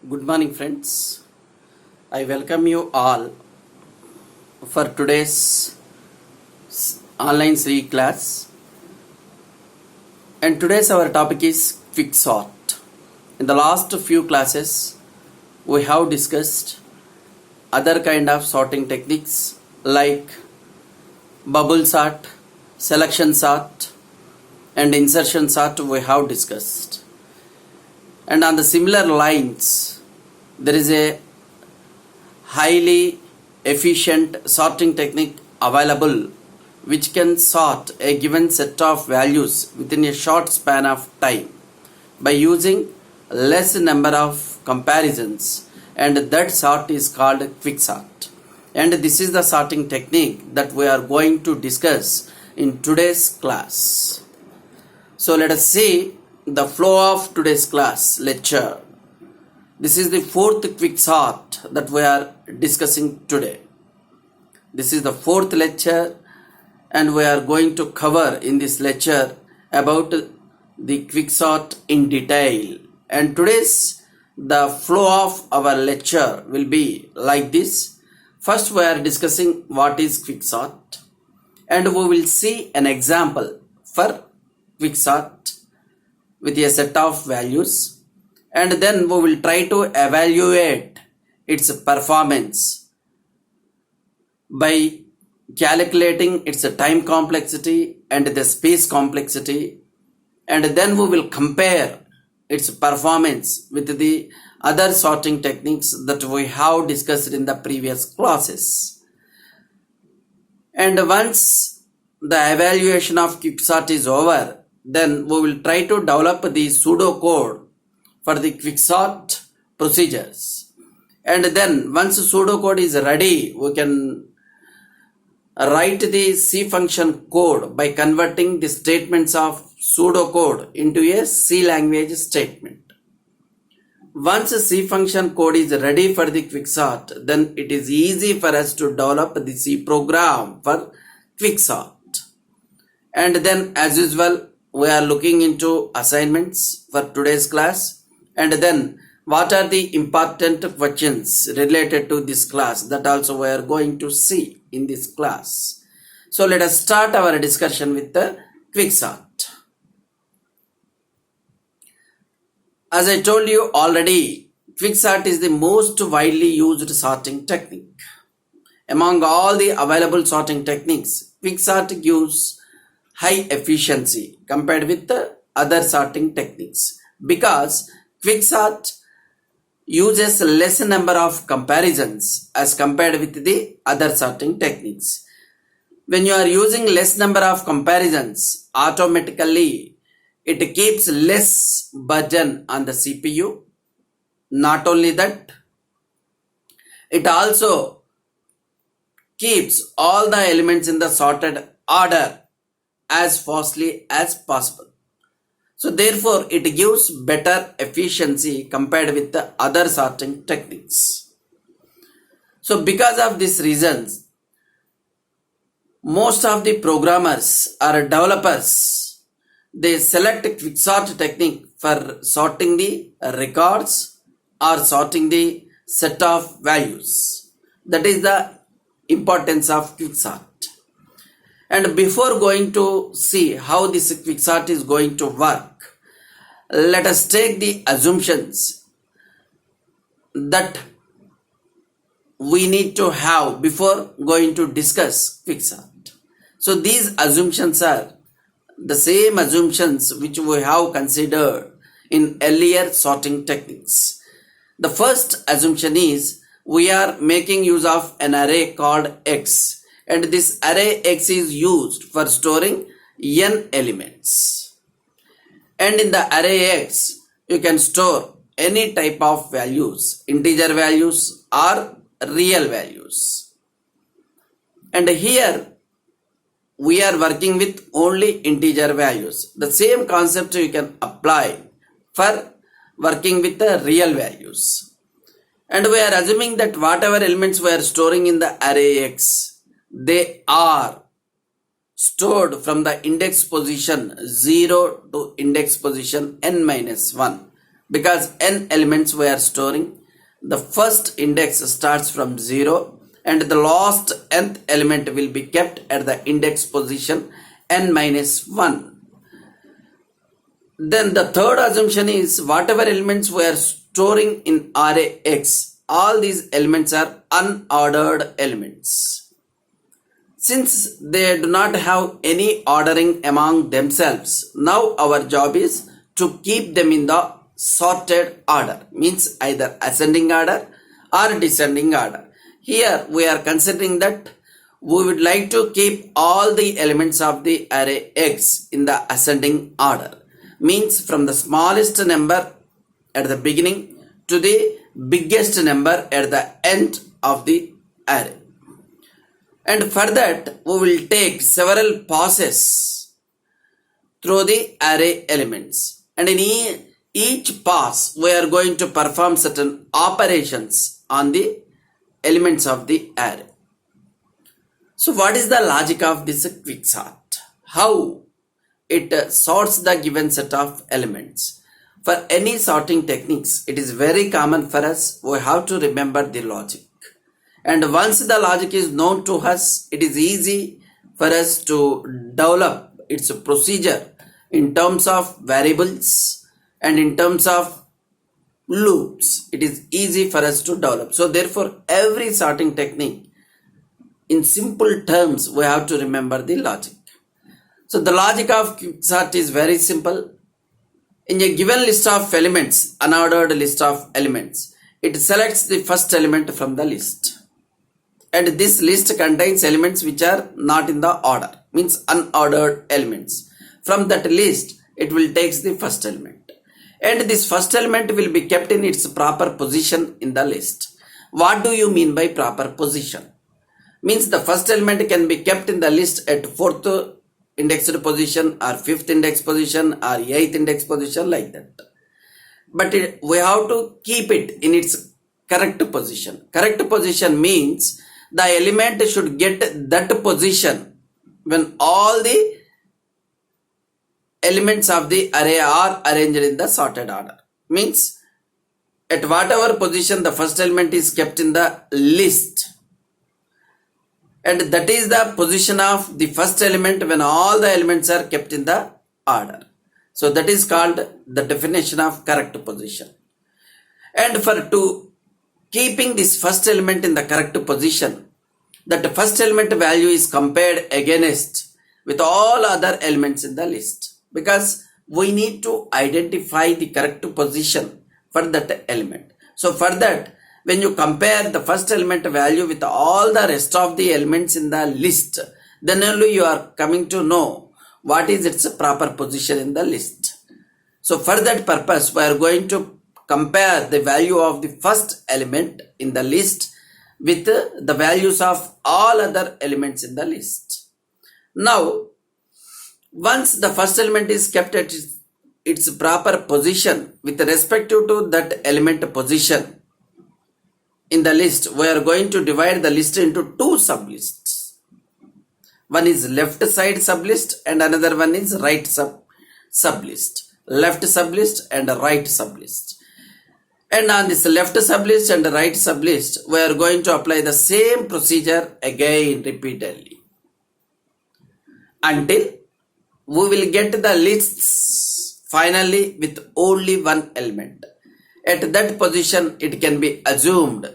Good morning, friends. I welcome you all for today's online Sri class. And today's our topic is quicksort. In the last few classes, we have discussed other kind of sorting techniques like bubble sort, selection sort, and insertion sort we have discussed. And on the similar lines, there is a highly efficient sorting technique available which can sort a given set of values within a short span of time by using less number of comparisons, and that sort is called quicksort. And this is the sorting technique that we are going to discuss in today's class. So let us see the flow of today's class lecture. This is the fourth quicksort that we are discussing today. This is the fourth lecture, and we are going to cover in this lecture about the quicksort in detail. And today's the flow of our lecture will be like this. First we are discussing what is quicksort, and we will see an example for quicksort with a set of values, and then we will try to evaluate its performance by calculating its time complexity and the space complexity, and then we will compare its performance with the other sorting techniques that we have discussed in the previous classes. And once the evaluation of quicksort is over, then we will try to develop the pseudocode for the quicksort procedures. And then once pseudocode is ready, we can write the C function code by converting the statements of pseudocode into a C language statement. Once a C function code is ready for the quicksort, then it is easy for us to develop the C program for quicksort. And then as usual, we are looking into assignments for today's class, and then what are the important questions related to this class, that also we are going to see in this class. So let us start our discussion with the quicksort. As I told you already, quicksort is the most widely used sorting technique. Among all the available sorting techniques, quicksort gives high efficiency compared with the other sorting techniques, because quicksort uses less number of comparisons as compared with the other sorting techniques. When you are using less number of comparisons, automatically it keeps less burden on the CPU. Not only that, it also keeps all the elements in the sorted order as fastly as possible. So therefore it gives better efficiency compared with the other sorting techniques. So because of these reasons, most of the programmers or developers, they select quicksort technique for sorting the records or sorting the set of values. That is the importance of quicksort. And before going to see how this quicksort is going to work, let us take the assumptions that we need to have before going to discuss quicksort. So these assumptions are the same assumptions which we have considered in earlier sorting techniques. The first assumption is we are making use of an array called X, and this array X is used for storing n elements. And in the array X, you can store any type of values, integer values or real values. And here we are working with only integer values. The same concept you can apply for working with the real values. And we are assuming that whatever elements we are storing in the array X, they are stored from the index position 0 to index position n minus 1. because n elements we are storing. The first index starts from 0 and the last nth element will be kept at the index position n minus 1. Then the third assumption is whatever elements we are storing in array X, all these elements are unordered elements. Since they do not have any ordering among themselves, now our job is to keep them in the sorted order, means either ascending order or descending order. Here we are considering that we would like to keep all the elements of the array X in the ascending order, means from the smallest number at the beginning to the biggest number at the end of the array. And for that we will take several passes through the array elements, and in each pass we are going to perform certain operations on the elements of the array. So what is the logic of this quicksort? How it sorts the given set of elements? For any sorting techniques, it is very common for us. We have to remember the logic. And once the logic is known to us, it is easy for us to develop its procedure in terms of variables and in terms of loops. It is easy for us to develop. So therefore, every sorting technique, in simple terms, we have to remember the logic. So the logic of quicksort is very simple. In a given list of elements, unordered list of elements, it selects the first element from the list. And this list contains elements which are not in the order, means unordered elements. From that list, it will take the first element. And this first element will be kept in its proper position in the list. What do you mean by proper position? Means the first element can be kept in the list at 4th indexed position or 5th index position or 8th index position, like that. But we have to keep it in its correct position. Correct position means the element should get that position when all the elements of the array are arranged in the sorted order. Means at whatever position the first element is kept in the list, and that is the position of the first element when all the elements are kept in the order. So that is called the definition of correct position. And for keeping this first element in the correct position, that first element value is compared against with all other elements in the list, because we need to identify the correct position for that element. So for that, when you compare the first element value with all the rest of the elements in the list, then only you are coming to know what is its proper position in the list. So for that purpose, we are going to compare the value of the first element in the list with the values of all other elements in the list. Now, once the first element is kept at its proper position with respect to that element position in the list, we are going to divide the list into two sublists. One is left side sublist and another one is right sublist. Left sublist and right sublist. And on this left sublist and right sublist, we are going to apply the same procedure again repeatedly until we will get the lists finally with only one element. At that position, it can be assumed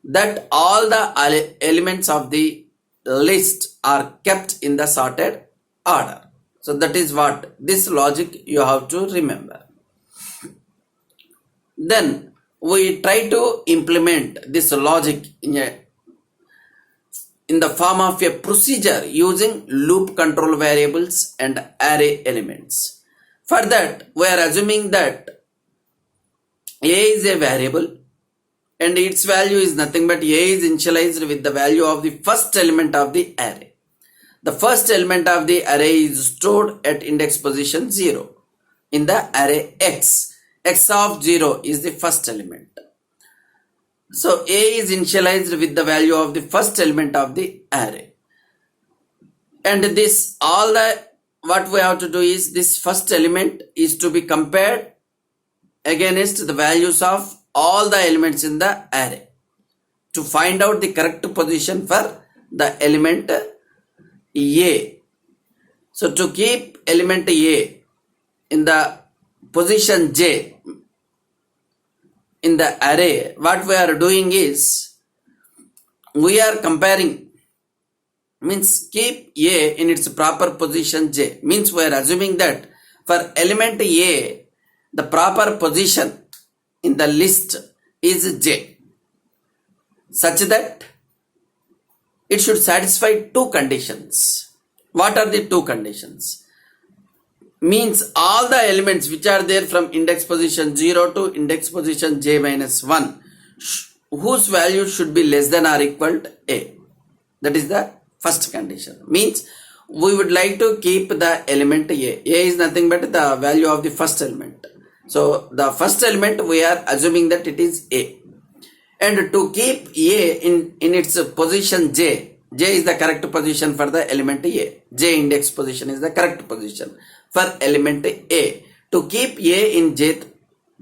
that all the elements of the list are kept in the sorted order. So that is what this logic you have to remember. Then we try to implement this logic in the form of a procedure using loop control variables and array elements. For that, we are assuming that a is a variable and its value is nothing but a is initialized with the value of the first element of the array. The first element of the array is stored at index position 0 in the array X. X of 0 is the first element. So a is initialized with the value of the first element of the array. And this what we have to do is this first element is to be compared against the values of all the elements in the array to find out the correct position for the element A. So to keep element A in the position J in the array, what we are doing is we are comparing, means keep A in its proper position J, means we are assuming that for element A the proper position in the list is J, such that it should satisfy two conditions. What are the two conditions? Means all the elements which are there from index position 0 to index position j minus 1 whose value should be less than or equal to A. That is the first condition. Means we would like to keep the element A. A is nothing but the value of the first element. So the first element we are assuming that it is A. And to keep A in its position J, J is the correct position for the element A. J index position is the correct position for element A. To keep A in Jth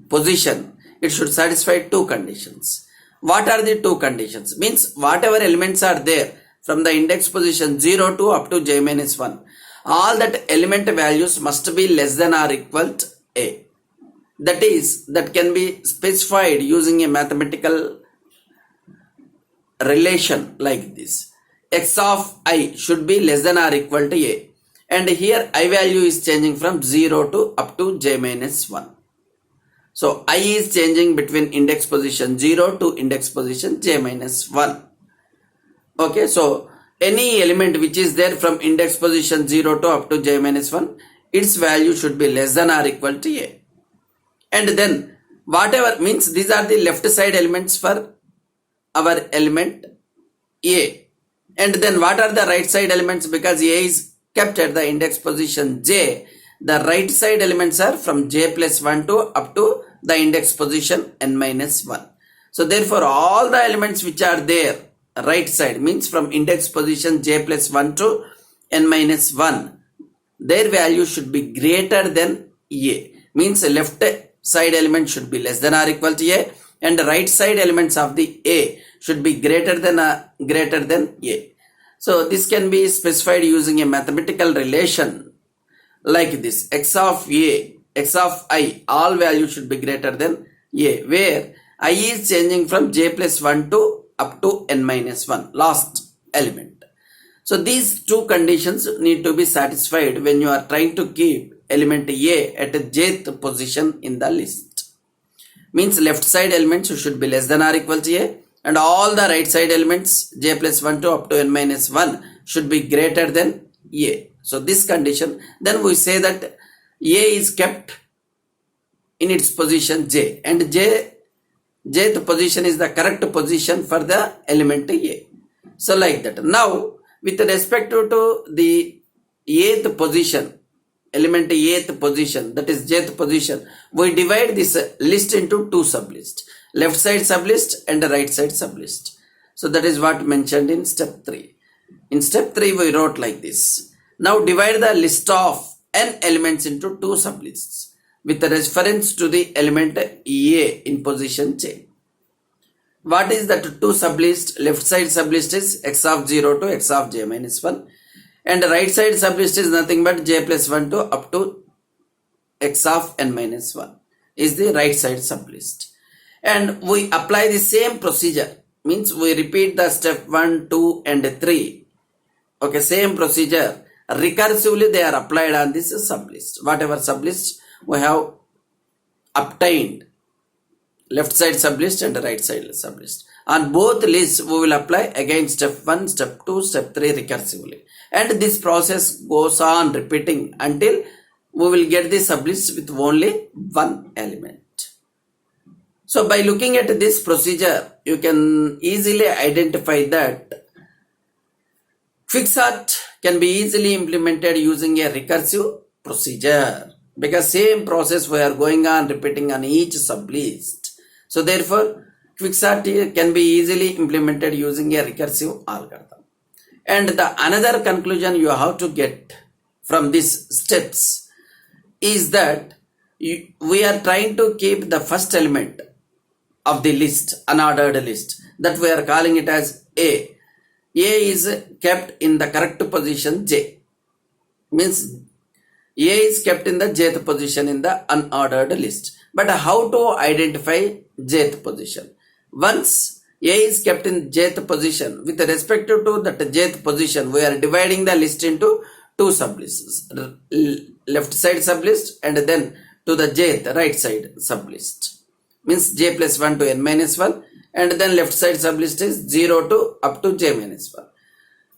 position, it should satisfy two conditions. What are the two conditions? Means whatever elements are there from the index position 0 to up to j minus 1, all that element values must be less than or equal to A. That is, that can be specified using a mathematical relation like this. X of I should be less than or equal to A. And here I value is changing from 0 to up to j minus 1. So I is changing between index position 0 to index position j minus 1. Okay, so any element which is there from index position 0 to up to j minus 1, its value should be less than or equal to A. And then whatever, means these are the left side elements for our element A. And then what are the right side elements? Because A is kept at the index position J, the right side elements are from J plus 1 to up to the index position n minus 1. So therefore all the elements which are there right side, means from index position J plus 1 to n minus 1, their value should be greater than A. Means left side element should be less than or equal to A, and the right side elements of the A should be greater than A. So this can be specified using a mathematical relation like this. X of A, X of I, all values should be greater than A, where I is changing from J plus 1 to up to n minus 1, last element. So these two conditions need to be satisfied when you are trying to keep element A at a jth position in the list. Means left side elements should be less than or equal to A, and all the right side elements j plus 1 to up to n minus 1 should be greater than A. So this condition, then we say that A is kept in its position J, and jth position is the correct position for the element A. So like that. Now with respect to the eighth position, element eighth position, that is jth position, we divide this list into two sublists, left side sublist and right side sublist. So that is what mentioned in step 3. In step 3 we wrote like this. Now divide the list of n elements into two sublists with reference to the element A in position J. What is that two sublist? Left side sublist is x of 0 to x of j minus 1, and right side sublist is nothing but j plus 1 to up to x of n minus 1 is the right side sublist. And we apply the same procedure, means we repeat the step 1, 2 and 3. Okay, same procedure. Recursively they are applied on this sublist. Whatever sublist we have obtained, left side sublist and right side sublist, on both lists we will apply again step 1, step 2, step 3 recursively. And this process goes on repeating until we will get the sublist with only one element. So by looking at this procedure, you can easily identify that quicksort can be easily implemented using a recursive procedure, because same process we are going on repeating on each sublist. So therefore quicksort can be easily implemented using a recursive algorithm. And the another conclusion you have to get from these steps is that we are trying to keep the first element of the list, unordered list, that we are calling it as A. A is kept in the correct position J. Means A is kept in the jth position in the unordered list. But how to identify jth position? Once A is kept in jth position, with respect to that jth position, we are dividing the list into two sublists, left side sublist and then to the jth right side sublist. Means j plus 1 to n minus 1, and then left side sublist is 0 to up to j minus 1.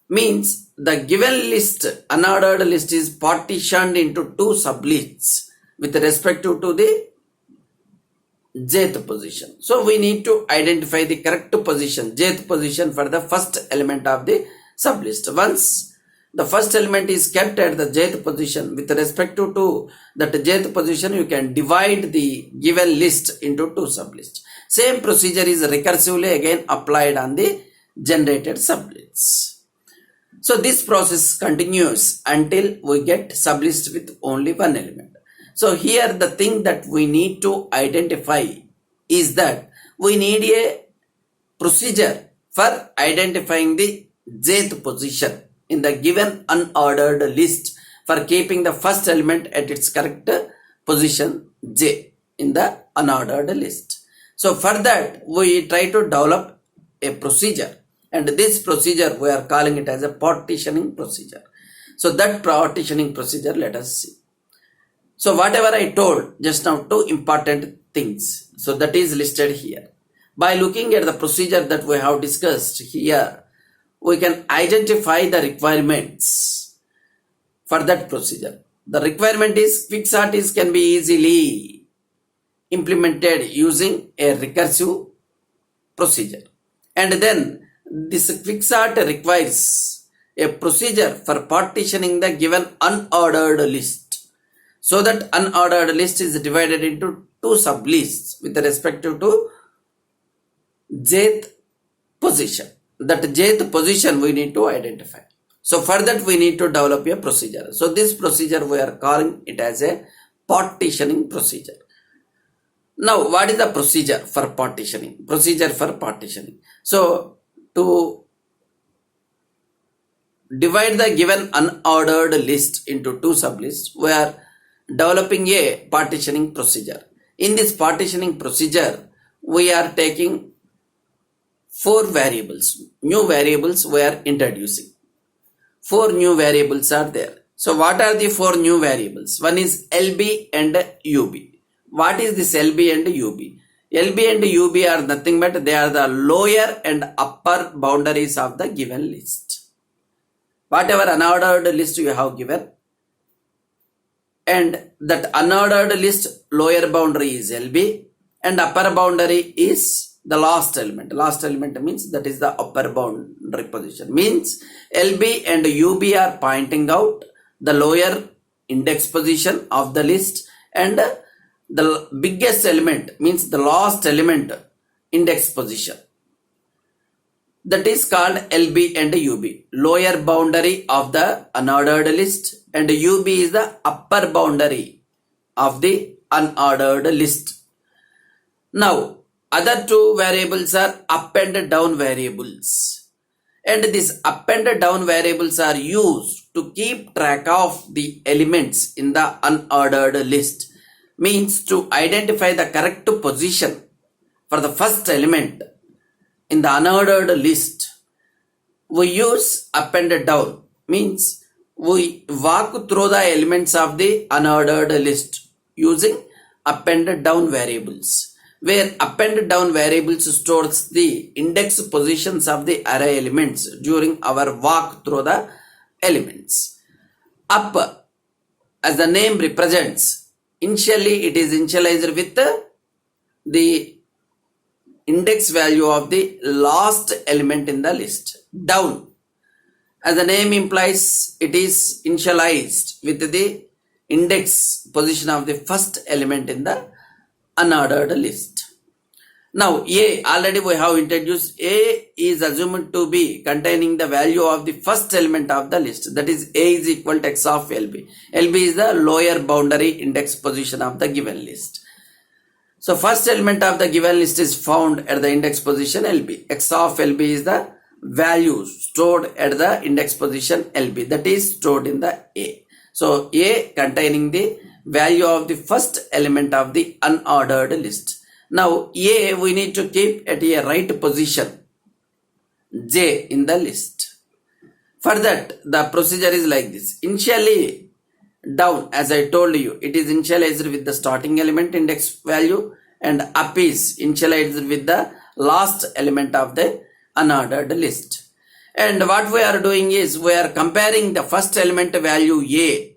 Means the given list, unordered list, is partitioned into two sublists with respect to the jth position. So we need to identify the correct position, jth position, for the first element of the sublist. Once the first element is kept at the jth position, with respect to that jth position, you can divide the given list into two sublists. Same procedure is recursively again applied on the generated sublists. So this process continues until we get sublist with only one element. So here the thing that we need to identify is that we need a procedure for identifying the jth position in the given unordered list for keeping the first element at its correct position J in the unordered list. So for that we try to develop a procedure, and this procedure we are calling it as a partitioning procedure. So that partitioning procedure, let us see. So whatever I told just now, two important things, so that is listed here. By looking at the procedure that we have discussed here, we can identify the requirements for that procedure. The requirement is quicksort can be easily implemented using a recursive procedure, and then this quicksort requires a procedure for partitioning the given unordered list. So that unordered list is divided into two sublists with respect to jth position. That jth position we need to identify. So for that we need to develop a procedure. So this procedure we are calling it as a partitioning procedure. Now what is the procedure for partitioning? Procedure for partitioning. So to divide the given unordered list into two sublists, we are developing a partitioning procedure. In this partitioning procedure, we are taking four variables. New variables we are introducing. Four new variables are there. So what are the four new variables? One is LB and UB. What is this LB and UB? LB and UB are nothing but they are the lower and upper boundaries of the given list. Whatever unordered list you have given, and that unordered list lower boundary is LB and upper boundary is the last element. Last element means that is the upper boundary position. Means LB and UB are pointing out the lower index position of the list, and the biggest element means the last element index position. That is called LB and UB. Lower boundary of the unordered list, and UB is the upper boundary of the unordered list. Now other two variables are up and down variables, and these up and down variables are used to keep track of the elements in the unordered list. Means to identify the correct position for the first element in the unordered list, we use up and down. Means we walk through the elements of the unordered list using up and down variables, where up and down variables stores the index positions of the array elements during our walk through the elements. Up, as the name represents, initially it is initialized with the index value of the last element in the list. Down, as the name implies, it is initialized with the index position of the first element in the unordered list. Now A, already we have introduced, A is assumed to be containing the value of the first element of the list. That is A is equal to X of LB. LB is the lower boundary index position of the given list. So first element of the given list is found at the index position LB. X of LB is the value stored at the index position LB, that is stored in the A. So A containing the value of the first element of the unordered list. Now A we need to keep at a right position J in the list. For that the procedure is like this. Initially down, as I told you, it is initialized with the starting element index value, and up is initialized with the last element of the unordered list. And what we are doing is we are comparing the first element value A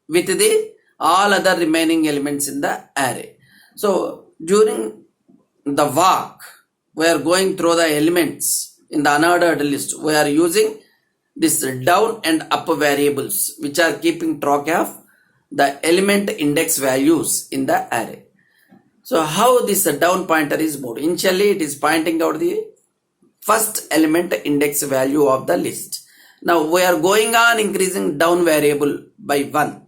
with the all other remaining elements in the array. So during the walk we are going through the elements in the unordered list. We are using this down and up variables which are keeping track of the element index values in the array. So how this down pointer is moved? Initially it is pointing out the first element index value of the list. Now we are going on increasing down variable by 1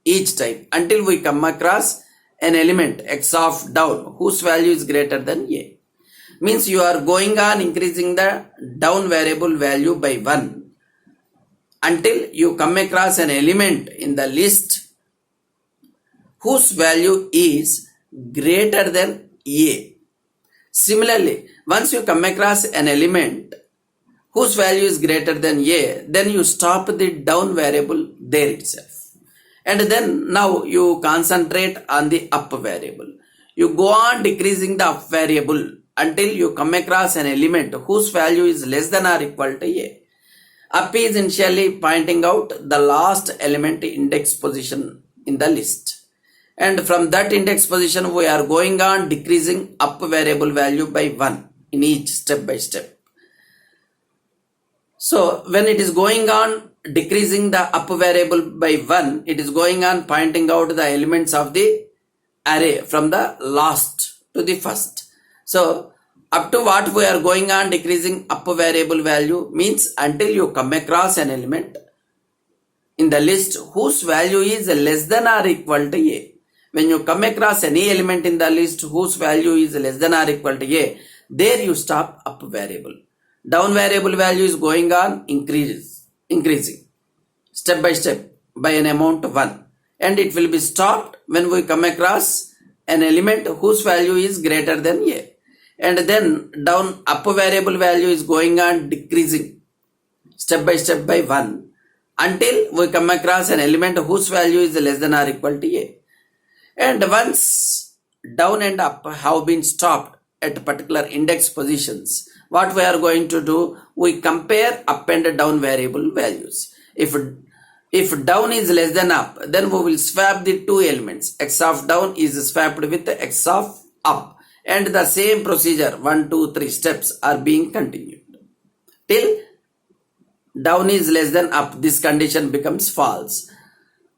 each time until we come across an element X of down whose value is greater than A. Means you are going on increasing the down variable value by 1 until you come across an element in the list whose value is greater than A. Similarly, once you come across an element whose value is greater than A, then you stop the down variable there itself. And then now you concentrate on the up variable. You go on decreasing the up variable until you come across an element whose value is less than or equal to A. Up is initially pointing out the last element index position in the list. And from that index position we are going on decreasing up variable value by 1 in each step by step. So when it is going on decreasing the up variable by 1, it is going on pointing out the elements of the array from the last to the first. So up to what we are going on decreasing up variable value means until you come across an element in the list whose value is less than or equal to A. When you come across any element in the list whose value is less than or equal to A, there you stop up variable. Down variable value is going on increasing step by step by an amount of 1, and it will be stopped when we come across an element whose value is greater than A. And then down up variable value is going on decreasing step by step by 1 until we come across an element whose value is less than or equal to A. And once down and up have been stopped at particular index positions, what we are going to do, we compare up and down variable values. If down is less than up, then we will swap the two elements. X of down is swapped with X of up, and the same procedure 1, 2, 3 steps are being continued till down is less than up. This condition becomes false.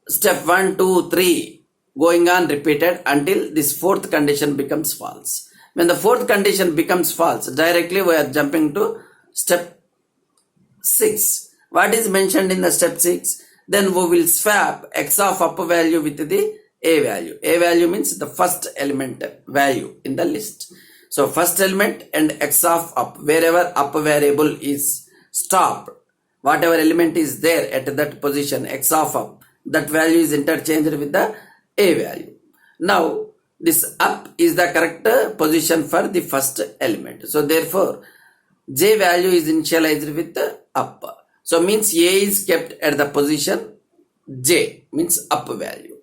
Step 1, 2, 3 going on repeated until this fourth condition becomes false. When the fourth condition becomes false, directly we are jumping to step 6. What is mentioned in the step 6? Then we will swap X of up value with the A value. A value means the first element value in the list. So first element and X of up, wherever up variable is stopped, whatever element is there at that position X of up, that value is interchanged with the A value. Now this up is the correct position for the first element. So therefore J value is initialized with the up. So means A is kept at the position J, means up value.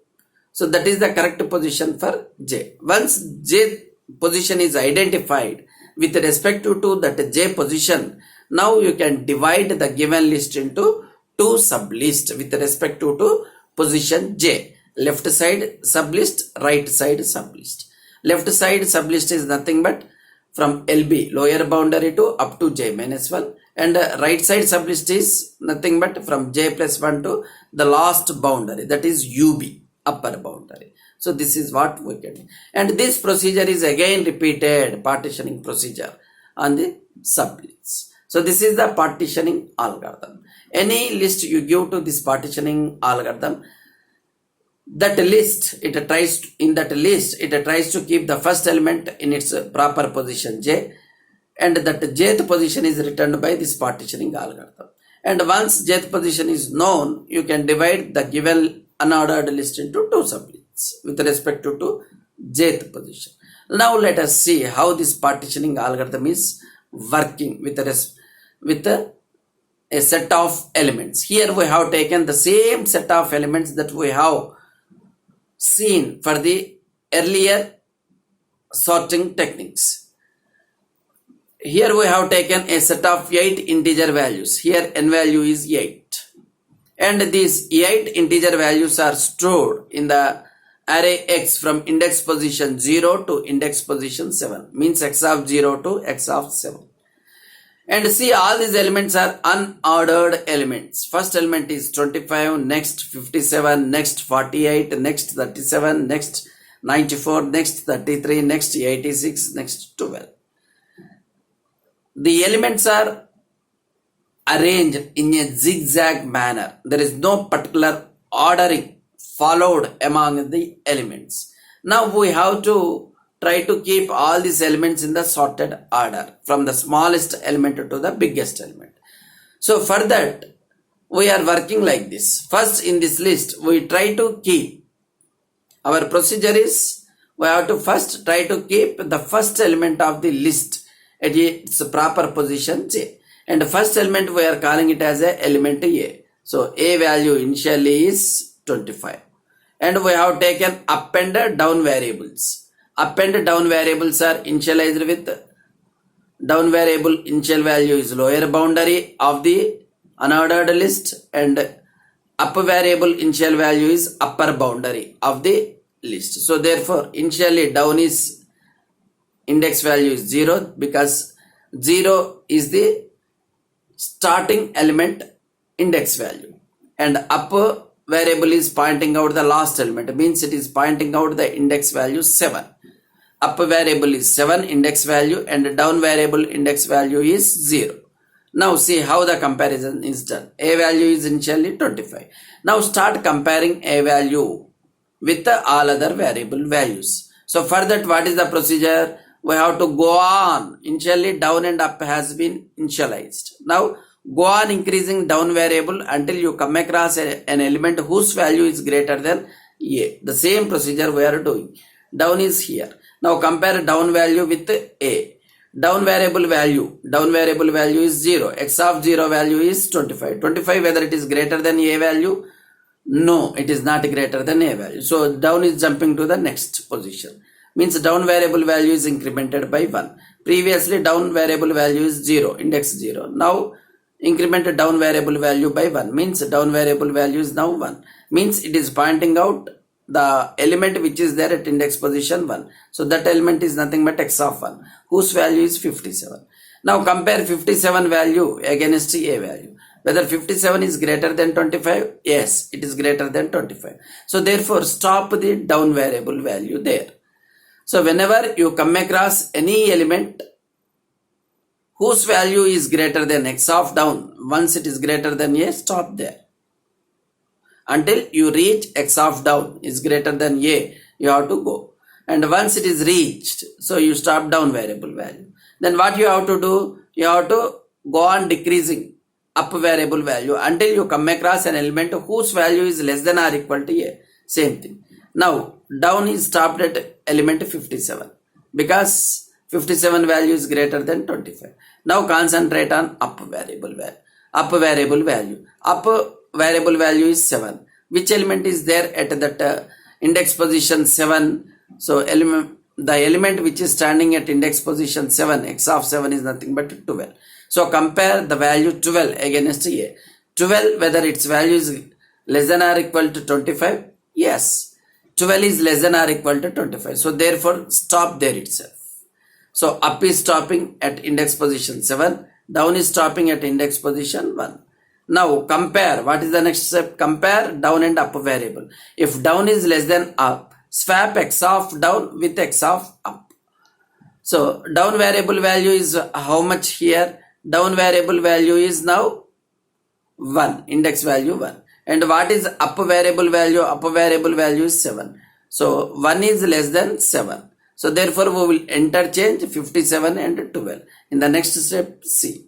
So that is the correct position for J. Once J position is identified with respect to that J position, now you can divide the given list into two sublists with respect to position J. Left side sublist, right side sublist. Left side sublist is nothing but from LB, lower boundary, to up to J minus 1, and right side sublist is nothing but from J plus 1 to the last boundary, that is UB, upper boundary. So this is what we can do. And this procedure is again repeated, partitioning procedure on the sublists. So this is the partitioning algorithm. Any list you give to this partitioning algorithm, that list, it tries to keep the first element in its proper position j, and that jth position is returned by this partitioning algorithm. And once jth position is known, you can divide the given unordered list into two sublists with respect to jth position. Now let us see how this partitioning algorithm is working with a set of elements. Here we have taken the same set of elements that we have seen for the earlier sorting techniques. Here we have taken a set of 8 integer values. Here n value is 8. And these 8 integer values are stored in the array x from index position 0 to index position 7. Means x of 0 to x of 7. And see, all these elements are unordered elements. First element is 25, next 57, next 48, next 37, next 94, next 33, next 86, next 12. The elements are arranged in a zigzag manner. There is no particular ordering followed among the elements. Now we have to try to keep all these elements in the sorted order from the smallest element to the biggest element. So for that, we are working like this. First in this list, we try to keep, our procedure is, we have to first try to keep the first element of the list at its proper position j. And the first element we are calling it as a element a. So a value initially is 25. And we have taken appended down variables. Appended down variables are initialized with down variable initial value is lower boundary of the unordered list, and up variable initial value is upper boundary of the list. So therefore initially down is index value is 0 because 0 is the starting element index value, and up variable is pointing out the last element, means it is pointing out the index value 7. Up variable is 7 index value and down variable index value is 0. Now see how the comparison is done. A value is initially 25. Now start comparing a value with all other variable values. So for that, what is the procedure? We have to go on. Initially down and up has been initialized. Now go on increasing down variable until you come across an element whose value is greater than a. The same procedure we are doing. Down is here. Now compare down value with a. Down variable value is 0. X of 0 value is 25. 25 whether it is greater than a value? No, it is not greater than a value. So down is jumping to the next position. Means down variable value is incremented by 1. Previously down variable value is 0, index 0. Now incremented down variable value by 1. Means down variable value is now 1. Means it is pointing out the element which is there at index position 1. So that element is nothing but x of 1, whose value is 57. Now compare 57 value against a value. Whether 57 is greater than 25? Yes, it is greater than 25. So therefore stop the down variable value there. So whenever you come across any element whose value is greater than x of down, once it is greater than a, stop there. Until you reach x of down is greater than a, you have to go. And once it is reached, so you stop down variable value. Then what you have to do? You have to go on decreasing up variable value until you come across an element whose value is less than or equal to a. Same thing. Now down is stopped at element 57 because 57 value is greater than 25. Now concentrate on up variable value. Up variable value. Up variable value is 7. Which element is there at that index position 7? So the element which is standing at index position 7, x of 7 is nothing but 12. So compare the value 12 against a. 12 whether its value is less than or equal to 25? Yes. 12 is less than or equal to 25. So therefore stop there itself. So up is stopping at index position 7. Down is stopping at index position 1. Now compare. What is the next step? Compare down and up variable. If down is less than up, swap x of down with x of up. So down variable value is how much here? Down variable value is now 1, index value 1. And what is up variable value? Up variable value is 7. So 1 is less than 7. So therefore we will interchange 57 and 12. In the next step, see.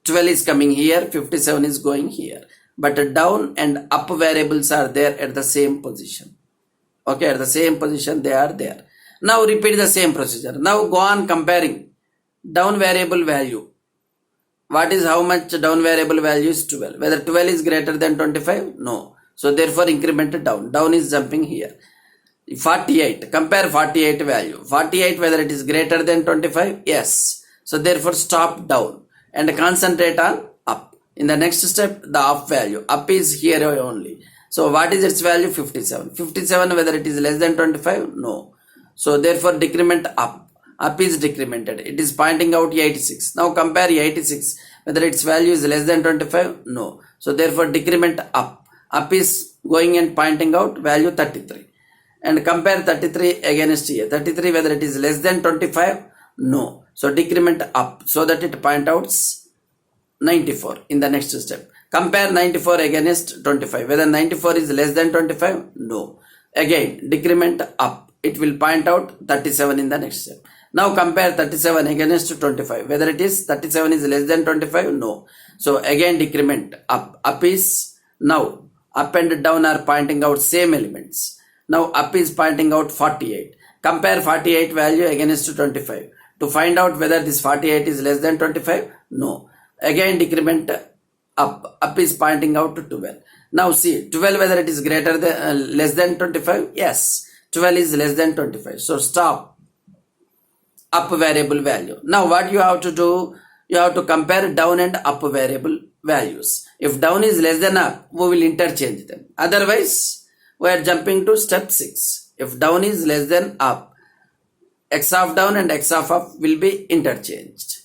12 is coming here, 57 is going here. But down and up variables are there at the same position. Okay, at the same position they are there. Now repeat the same procedure. Now go on comparing down variable value. What is how much down variable value is 12. Whether 12 is greater than 25? No. So therefore increment down. Down is jumping here. 48. Compare 48 value. 48 whether it is greater than 25? Yes. So therefore stop down and concentrate on up. In the next step, the up value. Up is here only. So what is its value? 57. 57 whether it is less than 25? No. So therefore decrement up. Up is decremented. It is pointing out 86. Now compare 86. Whether its value is less than 25? No. So therefore decrement up. Up is going and pointing out value 33. And compare 33 against here. 33 whether it is less than 25? No. So decrement up so that it point out 94 in the next step. Compare 94 against 25. Whether 94 is less than 25? No. Again decrement up. It will point out 37 in the next step. Now compare 37 against 25. Whether it is 37 is less than 25? No. So again decrement up. Up is now up and down are pointing out same elements. Now up is pointing out 48. Compare 48 value against 25. To find out whether this 48 is less than 25? No. Again decrement up. Up is pointing out to 12. Now see 12 whether it is greater than less than 25? Yes. 12 is less than 25. So stop. Up variable value. Now what you have to do? You have to compare down and up variable values. If down is less than up, we will interchange them. Otherwise, we are jumping to step 6. If down is less than up, x of down and x of up will be interchanged.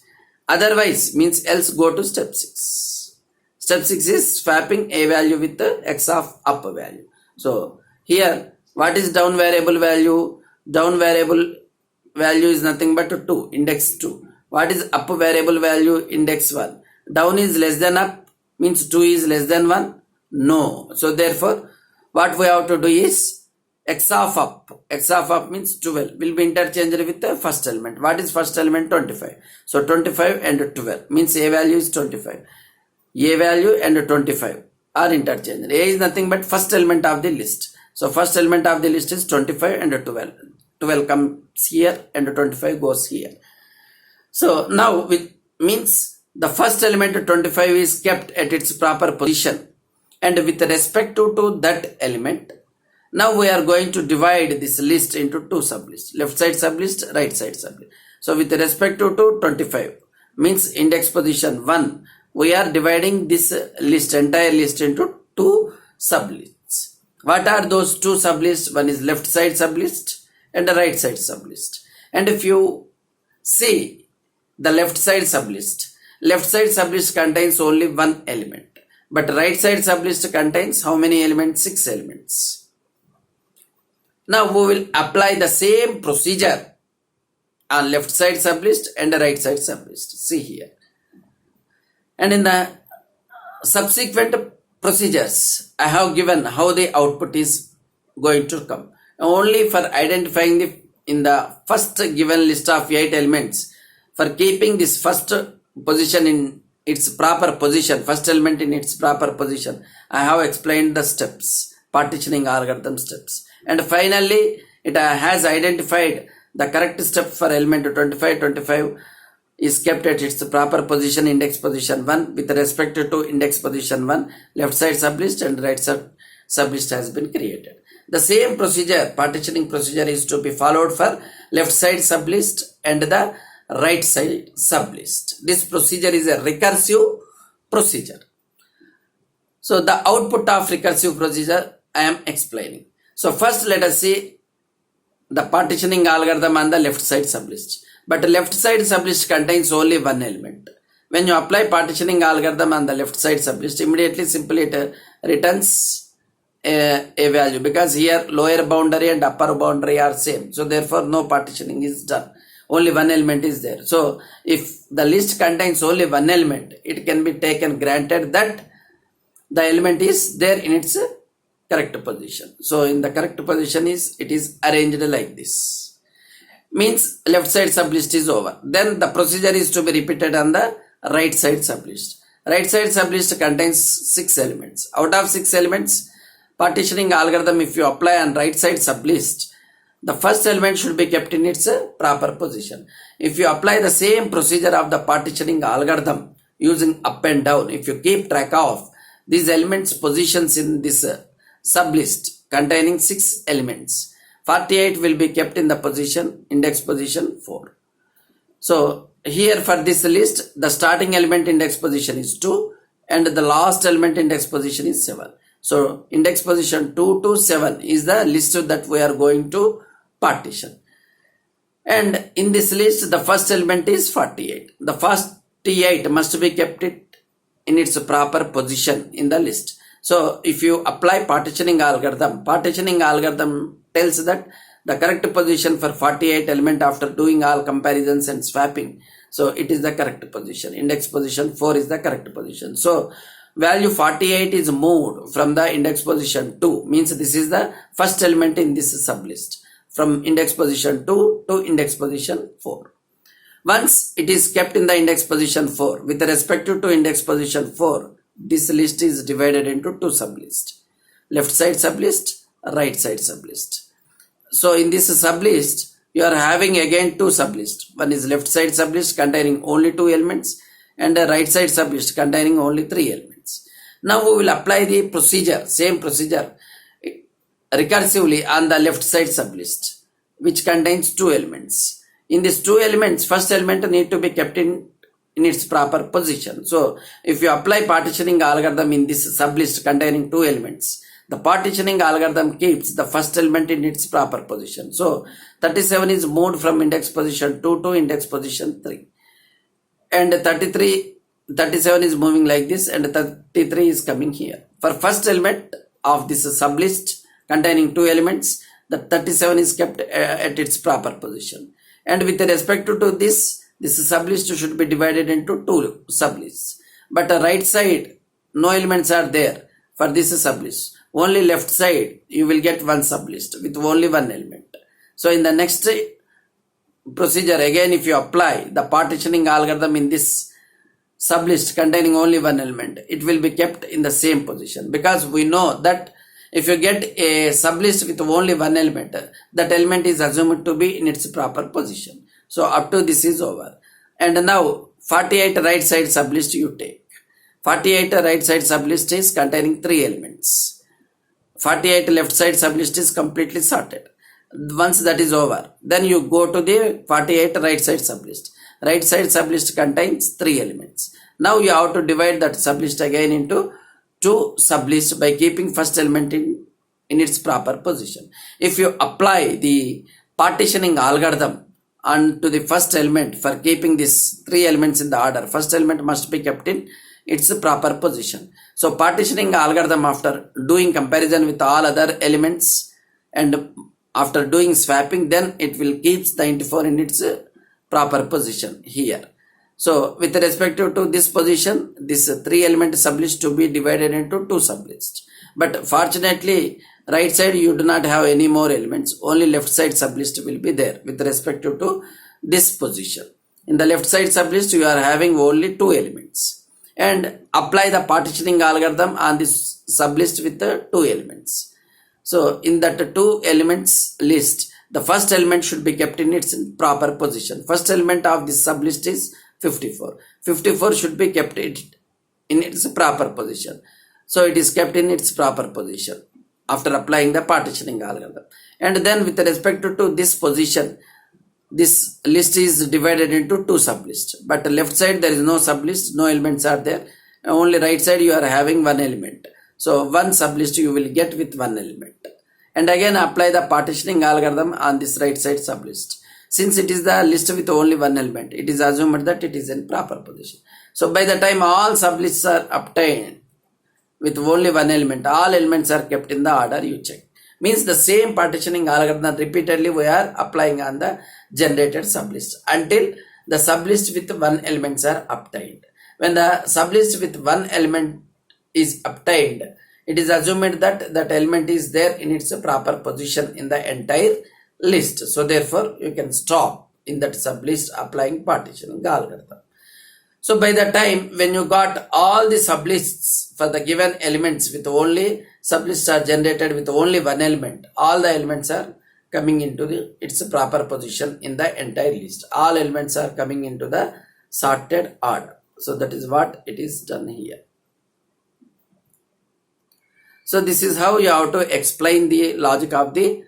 Otherwise, means else go to step 6. Step 6 is swapping a value with the x of up value. So here, what is down variable value? Down variable value is nothing but 2, index 2. What is up variable value? Index 1. Down is less than up, means 2 is less than 1? No. So therefore, what we have to do is x of up. X of up means 12 will be interchanged with the first element. What is first element? 25. So 25 and 12 means a value is 25. A value and 25 are interchanged. A is nothing but first element of the list. So first element of the list is 25 and 12. 12 comes here and 25 goes here. So now it means the first element 25 is kept at its proper position, and with respect to that element, now we are going to divide this list into two sublists, left side sublist, right side sublist. So with respect to 25 means index position 1, we are dividing this list, entire list into two sublists. What are those two sublists? One is left side sublist and the right side sublist. And if you see the left side sublist contains only one element, but right side sublist contains how many elements? 6 elements. Now we will apply the same procedure on left side sublist and the right side sublist. See here. And in the subsequent procedures, I have given how the output is going to come. Only for identifying in the first given list of 8 elements, for keeping this first position in its proper position, first element in its proper position, I have explained the steps, partitioning algorithm steps. And finally, it has identified the correct step for element 25. 25 is kept at its proper position, index position 1, with respect to index position 1, left side sublist and right side sublist has been created. The same procedure, partitioning procedure, is to be followed for left side sublist and the right side sublist. This procedure is a recursive procedure. So the output of recursive procedure I am explaining. So first let us see the partitioning algorithm on the left side sublist. But left side sublist contains only one element. When you apply partitioning algorithm on the left side sublist, immediately simply it returns a value, because here lower boundary and upper boundary are same. So therefore no partitioning is done. Only one element is there. So if the list contains only one element, it can be taken granted that the element is there in its correct position. So in the correct position it is arranged like this. Means left side sublist is over. Then the procedure is to be repeated on the right side sublist. Right side sublist contains 6 elements. Out of 6 elements, partitioning algorithm, if you apply on right side sublist, the first element should be kept in its proper position. If you apply the same procedure of the partitioning algorithm using up and down, if you keep track of these elements positions in this sublist containing 6 elements, 48 will be kept in the position, index position 4. So here for this list, the starting element index position is 2 and the last element index position is 7. So index position 2 to 7 is the list that we are going to partition. And in this list, the first element is 48. The 48 must be kept in its proper position in the list. So if you apply partitioning algorithm tells that the correct position for 48 element after doing all comparisons and swapping. So it is the correct position. Index position 4 is the correct position. So value 48 is moved from the index position 2, means this is the first element in this sublist, from index position 2 to index position 4. Once it is kept in the index position 4, with respect to index position 4, this list is divided into 2 sublists. Left side sublist, right side sublist. So in this sublist, you are having again 2 sublists. One is left side sublist containing only 2 elements and a right side sublist containing only 3 elements. Now we will apply the procedure, same procedure, recursively on the left side sublist, which contains 2 elements. In these 2 elements, first element need to be kept in its proper position. So if you apply partitioning algorithm in this sublist containing 2 elements, the partitioning algorithm keeps the first element in its proper position. So 37 is moved from index position 2 to index position 3. And 37 is moving like this, and 33 is coming here. For first element of this sublist containing 2 elements, the 37 is kept at its proper position. And with respect to this sublist should be divided into 2 sublists. But right side, no elements are there for this sublist. Only left side, you will get 1 sublist with only 1 element. So in the next procedure, again if you apply the partitioning algorithm in this sublist containing only 1 element, it will be kept in the same position, because we know that if you get a sublist with only 1 element, that element is assumed to be in its proper position. So up to this is over. And now 48 right side sublist you take. 48 right side sublist is containing 3 elements. 48 left side sublist is completely sorted. Once that is over, then you go to the 48 right side sublist. Right side sublist contains 3 elements. Now you have to divide that sublist again into 2 sublists by keeping first element in its proper position. If you apply the partitioning algorithm onto the first element for keeping these 3 elements in the order, first element must be kept in its proper position. So partitioning algorithm, after doing comparison with all other elements and after doing swapping, then it will keep the int 4 in its proper position here. So with respect to this position, this 3 element sublist to be divided into 2 sublists. But fortunately, right side you do not have any more elements, only left side sublist will be there with respect to this position. In the left side sublist you are having only 2 elements. And apply the partitioning algorithm on this sublist with the 2 elements. So in that 2 elements list, the first element should be kept in its proper position. First element of this sublist is 54. 54 should be kept in its proper position. So it is kept in its proper position after applying the partitioning algorithm. And then with respect to this position, this list is divided into 2 sublists. But left side there is no sublist, no elements are there. Only right side you are having 1 element. So 1 sublist you will get with 1 element. And again apply the partitioning algorithm on this right side sublist. Since it is the list with only 1 element, it is assumed that it is in proper position. So by the time all sublists are obtained, with only one element. All elements are kept in the order you check. Means the same partitioning algorithm repeatedly we are applying on the generated sublist until the sublist with one elements are obtained. When the sublist with one element is obtained, it is assumed that that element is there in its proper position in the entire list. So therefore you can stop in that sublist applying partitioning algorithm. So by the time when you got all the sublists for the given elements with only sublists are generated with only one element, all the elements are coming into its proper position in the entire list. All elements are coming into the sorted order. So that is what it is done here. So this is how you have to explain the logic of the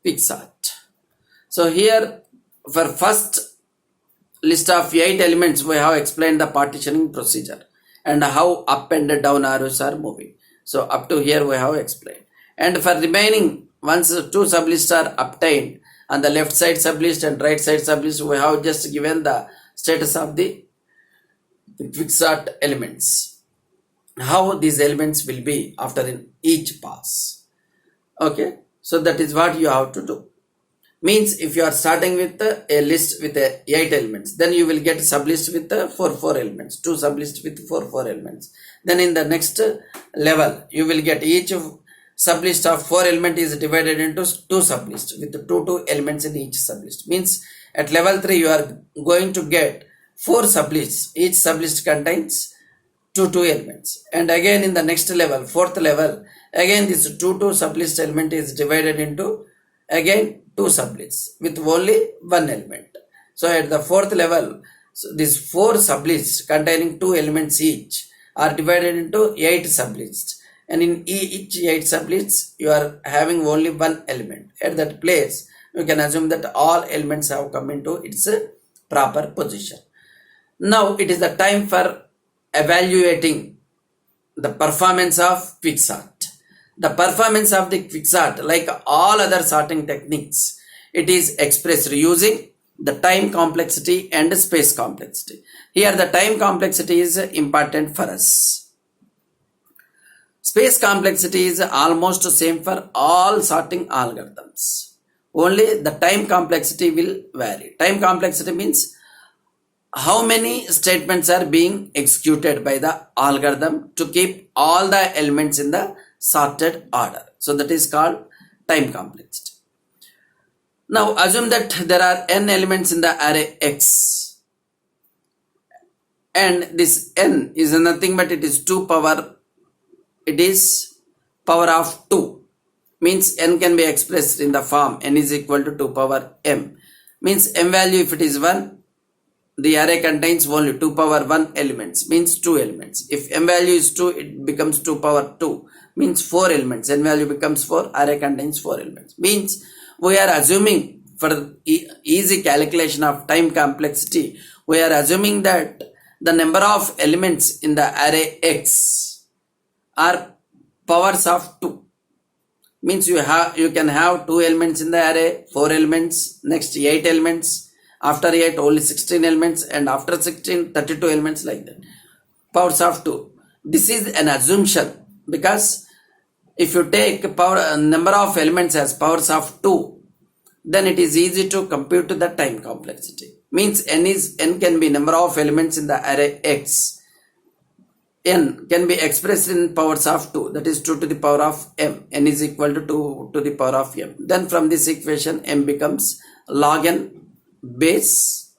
quicksort. So here for first list of 8 elements we have explained the partitioning procedure and how up and down arrows are moving. So up to here we have explained. And for remaining, once 2 sublists are obtained on the left side sublist and right side sublist, we have just given the status of the quicksort elements, how these elements will be after in each pass. Okay, so that is what you have to do. Means if you are starting with a list with 8 elements, then you will get a sublist with 4 elements, 2 sublists with 4 elements. Then in the next level, you will get each sublist of 4 element is divided into 2 sublists with 2 elements in each sublist. Means at level 3, you are going to get 4 sublists. Each sublist contains 2 elements. And again in the next level, 4th level, again this 2 sublist element is divided into again 2 sublists with only one element. So at the 4th level, so these 4 sublists containing 2 elements each are divided into 8 sublists. And in each 8 sublists, you are having only one element. At that place, you can assume that all elements have come into its proper position. Now it is the time for evaluating the performance of quicksort. The performance of the quicksort, like all other sorting techniques, it is expressed using the time complexity and space complexity. Here the time complexity is important for us. Space complexity is almost same for all sorting algorithms. Only the time complexity will vary. Time complexity means how many statements are being executed by the algorithm to keep all the elements in the sorted order. So that is called time complexity. Now assume that there are n elements in the array X, and this n is nothing but it is 2 power, it is power of 2. Means n can be expressed in the form n is equal to 2 power m. Means m value if it is 1, the array contains only 2 power 1 elements, means 2 elements. If m value is 2, it becomes 2 power 2, means 4 elements. N value becomes 4, array contains 4 elements. Means we are assuming, for easy calculation of time complexity, we are assuming that the number of elements in the array X are powers of 2. Means you can have 2 elements in the array, 4 elements, next 8 elements, after 8 only 16 elements, and after 16 32 elements, like that. Powers of 2. This is an assumption, because if you take number of elements as powers of 2, then it is easy to compute the time complexity. Means n can be number of elements in the array X. N can be expressed in powers of 2, that is 2 to the power of m. N is equal to 2 to the power of m. Then from this equation, m becomes log n base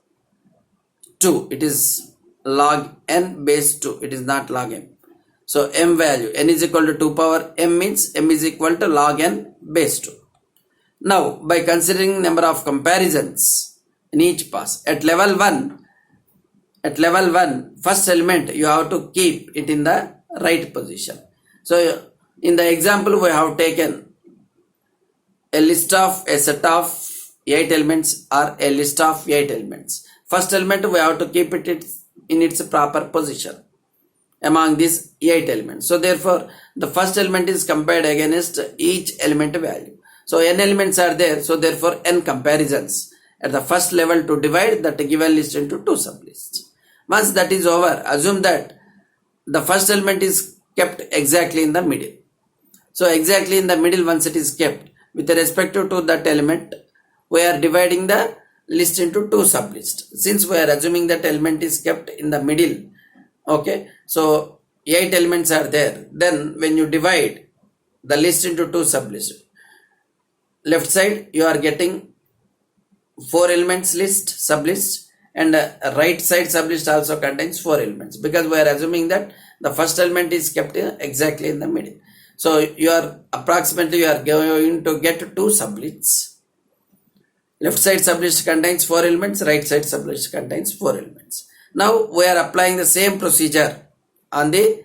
2. It is log n base 2. It is not log m. So m value, n is equal to 2 power m, means m is equal to log n base 2. Now by considering number of comparisons in each pass, at level 1, first element you have to keep it in the right position. So in the example we have taken a set of 8 elements or a list of 8 elements. First element we have to keep it in its proper position among these 8 elements. So therefore the first element is compared against each element value. So n elements are there, so therefore n comparisons at the first level to divide that given list into 2 sublists. Once that is over, assume that the first element is kept exactly in the middle. So exactly in the middle, once it is kept with respect to that element, we are dividing the list into two sublists. Since we are assuming that element is kept in the middle, okay, so 8 elements are there. Then when you divide the list into two sublists, left side you are getting 4 elements list sublist, and right side sublist also contains 4 elements, because we are assuming that the first element is kept exactly in the middle. So you are approximately you are going to get 2 sublists. Left side sublist contains 4 elements, right side sublist contains 4 elements. Now we are applying the same procedure on the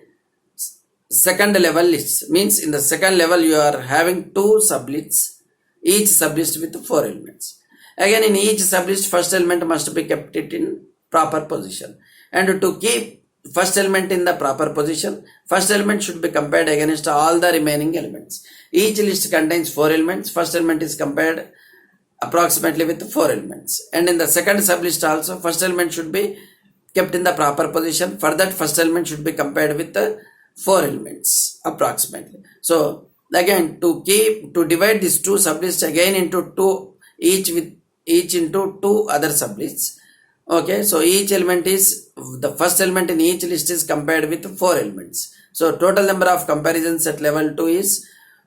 second level lists. Means in the second level you are having 2 sublists, each sublist with 4 elements. Again, in each sublist, first element must be kept it in proper position. And to keep first element in the proper position, first element should be compared against all the remaining elements. Each list contains 4 elements. First element is compared approximately with 4 elements. And in the second sublist also, first element should be kept in the proper position. For that, first element should be compared with the 4 elements approximately. So again, to divide these two sublists again into two, each into 2 other sublists. Okay, so each element is, the first element in each list is compared with 4 elements. So total number of comparisons at level 2 is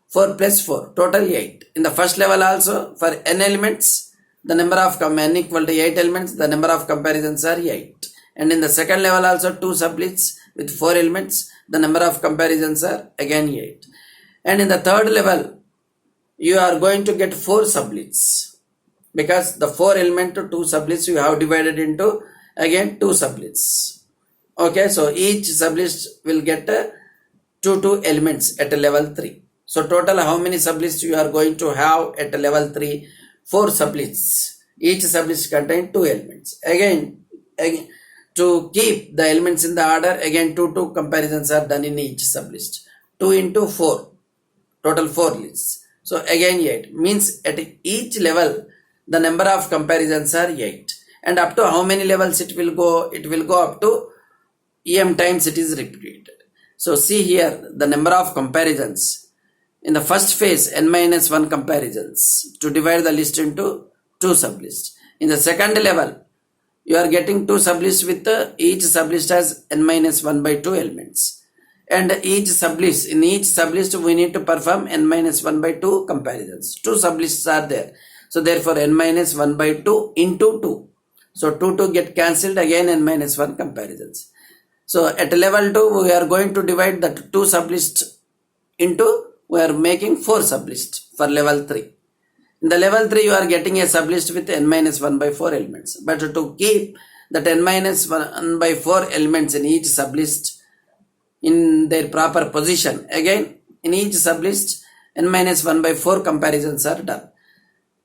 4 plus 4, total 8. In the first level also, for n elements, the number of n equal to 8 elements, the number of comparisons are 8. And in the second level also, 2 sublists with 4 elements, the number of comparisons are again 8. And in the third level, you are going to get 4 sublists, because the 4 element to 2 sublists you have divided into again 2 sublists. Okay, so each sublist will get 2 elements at level 3. So total how many sublists you are going to have at level 3? 4 sublists. Each sublist contains 2 elements. Again, to keep the elements in the order, again 2 comparisons are done in each sublist. 2 into 4, total 4 lists. So again 8, means at each level the number of comparisons are 8. And up to how many levels it will go? It will go up to m times it is repeated. So see here the number of comparisons. In the first phase, n-1 comparisons to divide the list into 2 sublists. In the second level, you are getting 2 sublists with each sublist has n-1 by 2 elements. And in each sublist we need to perform n-1 by 2 comparisons. 2 sublists are there. So therefore n-1 by 2 into 2. So 2 get cancelled, again n-1 comparisons. So at level 2 we are going to divide the 2 sublist into, we are making 4 sublists for level 3. In the level 3 you are getting a sublist with n-1 by 4 elements. But to keep that n-1 by 4 elements in each sublist in their proper position, again in each sublist n-1 by 4 comparisons are done.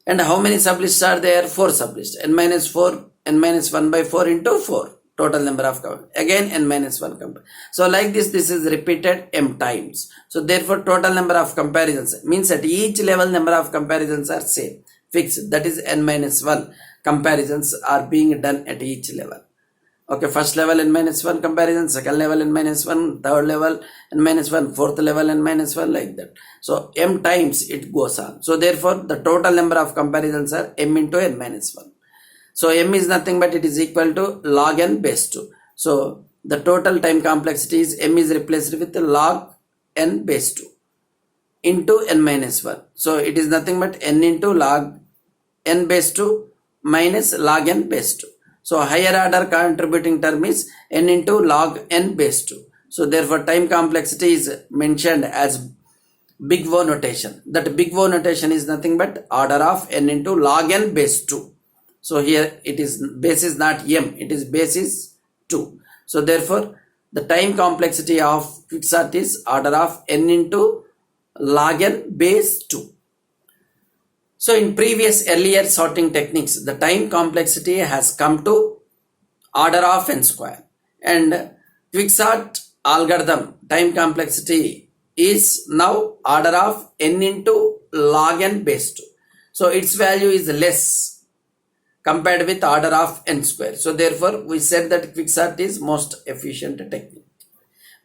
And how many sublists are there? 4 sublists. n-1 by 4 into 4. Total number of again n-1 compare. So like this is repeated m times. So therefore total number of comparisons means at each level number of comparisons are same, fixed. That is n-1 comparisons are being done at each level. Okay, first level n-1 comparison, second level n-1, third level n-1, fourth level n-1, like that. So m times it goes on. So therefore the total number of comparisons are m into n-1. So m is nothing but it is equal to log n base 2. So the total time complexity is m is replaced with log n base 2 into n-1. So it is nothing but n into log n base 2 minus log n base 2. So higher order contributing term is n into log n base 2. So therefore time complexity is mentioned as big O notation. That big O notation is nothing but order of n into log n base 2. So here it is base is not m, it is base is 2. So therefore the time complexity of quicksort is order of n into log n base 2. So in previous earlier sorting techniques, the time complexity has come to order of n square, and quicksort algorithm time complexity is now order of n into log n base 2. So its value is less compared with order of n square. So therefore we said that quicksort is most efficient technique.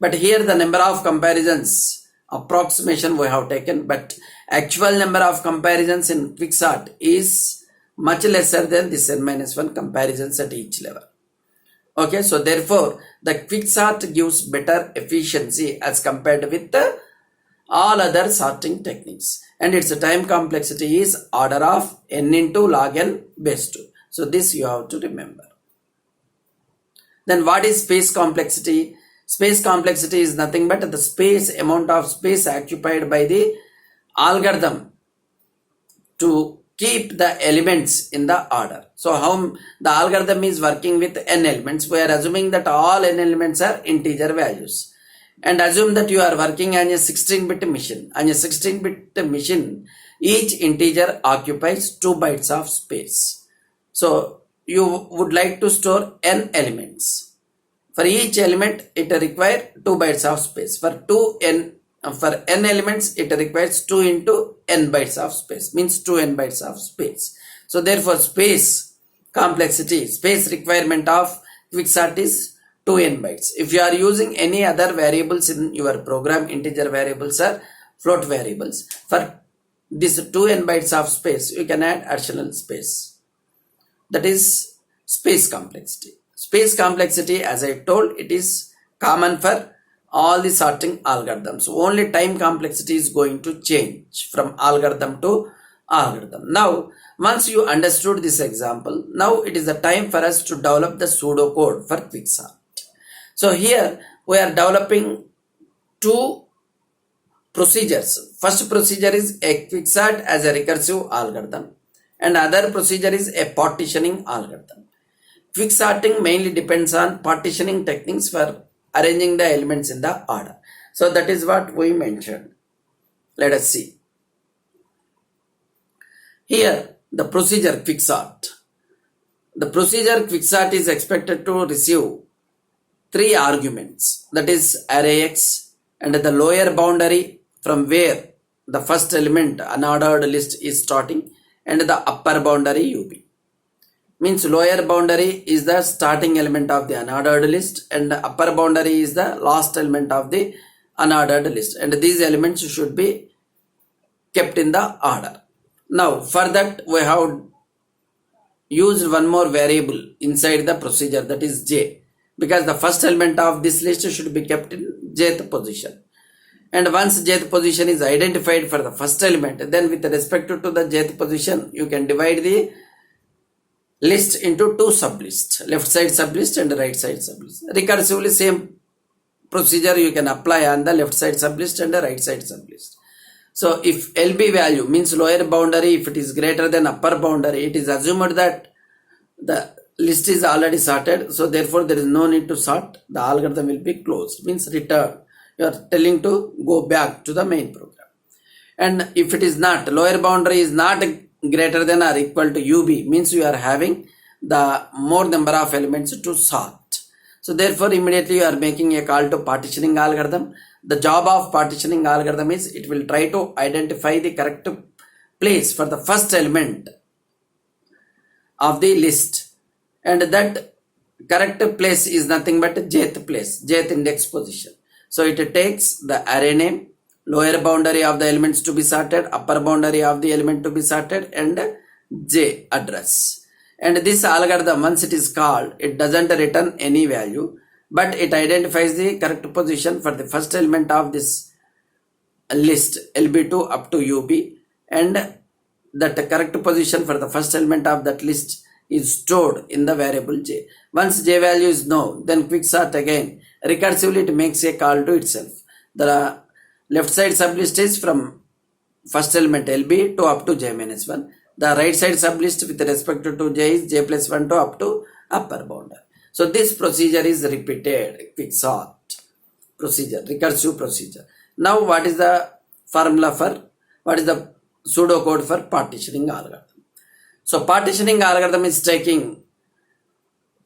But here the number of comparisons approximation we have taken, but actual number of comparisons in quicksort is much lesser than this n-1 comparisons at each level. Okay, so therefore the quicksort gives better efficiency as compared with all other sorting techniques, and its time complexity is order of n into log n base 2. So this you have to remember. Then what is space complexity? Space complexity is nothing but the amount of space occupied by the algorithm to keep the elements in the order. So how the algorithm is working with n elements, we are assuming that all n elements are integer values, and assume that you are working on a 16-bit machine. On a 16-bit machine, each integer occupies 2 bytes of space. So you would like to store n elements. For each element, it requires 2 bytes of space. For n elements, it requires 2 into n bytes of space, means 2n bytes of space. So therefore, space complexity, space requirement of quicksort is 2n bytes. If you are using any other variables in your program, integer variables or float variables, for this 2n bytes of space, you can add additional space. That is space complexity. Space complexity, as I told, it is common for all the sorting algorithms. Only time complexity is going to change from algorithm to algorithm. Now, once you understood this example, now it is the time for us to develop the pseudocode for quicksort. So here we are developing 2 procedures. First procedure is a quicksort as a recursive algorithm, and other procedure is a partitioning algorithm. Quicksorting mainly depends on partitioning techniques for arranging the elements in the order. So that is what we mentioned. Let us see. Here the procedure quicksort. The procedure quicksort is expected to receive 3 arguments, that is array x and the lower boundary from where the first element unordered list is starting, and the upper boundary ub. Means lower boundary is the starting element of the unordered list, and the upper boundary is the last element of the unordered list, and these elements should be kept in the order. Now for that we have used one more variable inside the procedure, that is j, because the first element of this list should be kept in jth position, and once jth position is identified for the first element, then with respect to the jth position you can divide the list into 2 sublists, left side sublist and right side sublist. Recursively same procedure you can apply on the left side sublist and the right side sublist. So if LB value means lower boundary, if it is greater than upper boundary, it is assumed that the list is already sorted, so therefore there is no need to sort, the algorithm will be closed, means return. You are telling to go back to the main program. And if it is not, lower boundary is not greater than or equal to ub, means you are having the more number of elements to sort. So therefore immediately you are making a call to partitioning algorithm. The job of partitioning algorithm is it will try to identify the correct place for the first element of the list, and that correct place is nothing but jth place, jth index position. So it takes the array name, lower boundary of the elements to be sorted, upper boundary of the element to be sorted, and j address. And this algorithm, once it is called, it doesn't return any value, but it identifies the correct position for the first element of this list LB2 up to UB, and that correct position for the first element of that list is stored in the variable j. Once j value is known, then quicksort again recursively it makes a call to itself. The left side sublist is from first element LB to up to j-1. The right side sublist with respect to j is j+1 to up to upper boundary. So this procedure is repeated, quicksort procedure, recursive procedure. Now what is the formula for, what is the pseudocode for partitioning algorithm? So partitioning algorithm is taking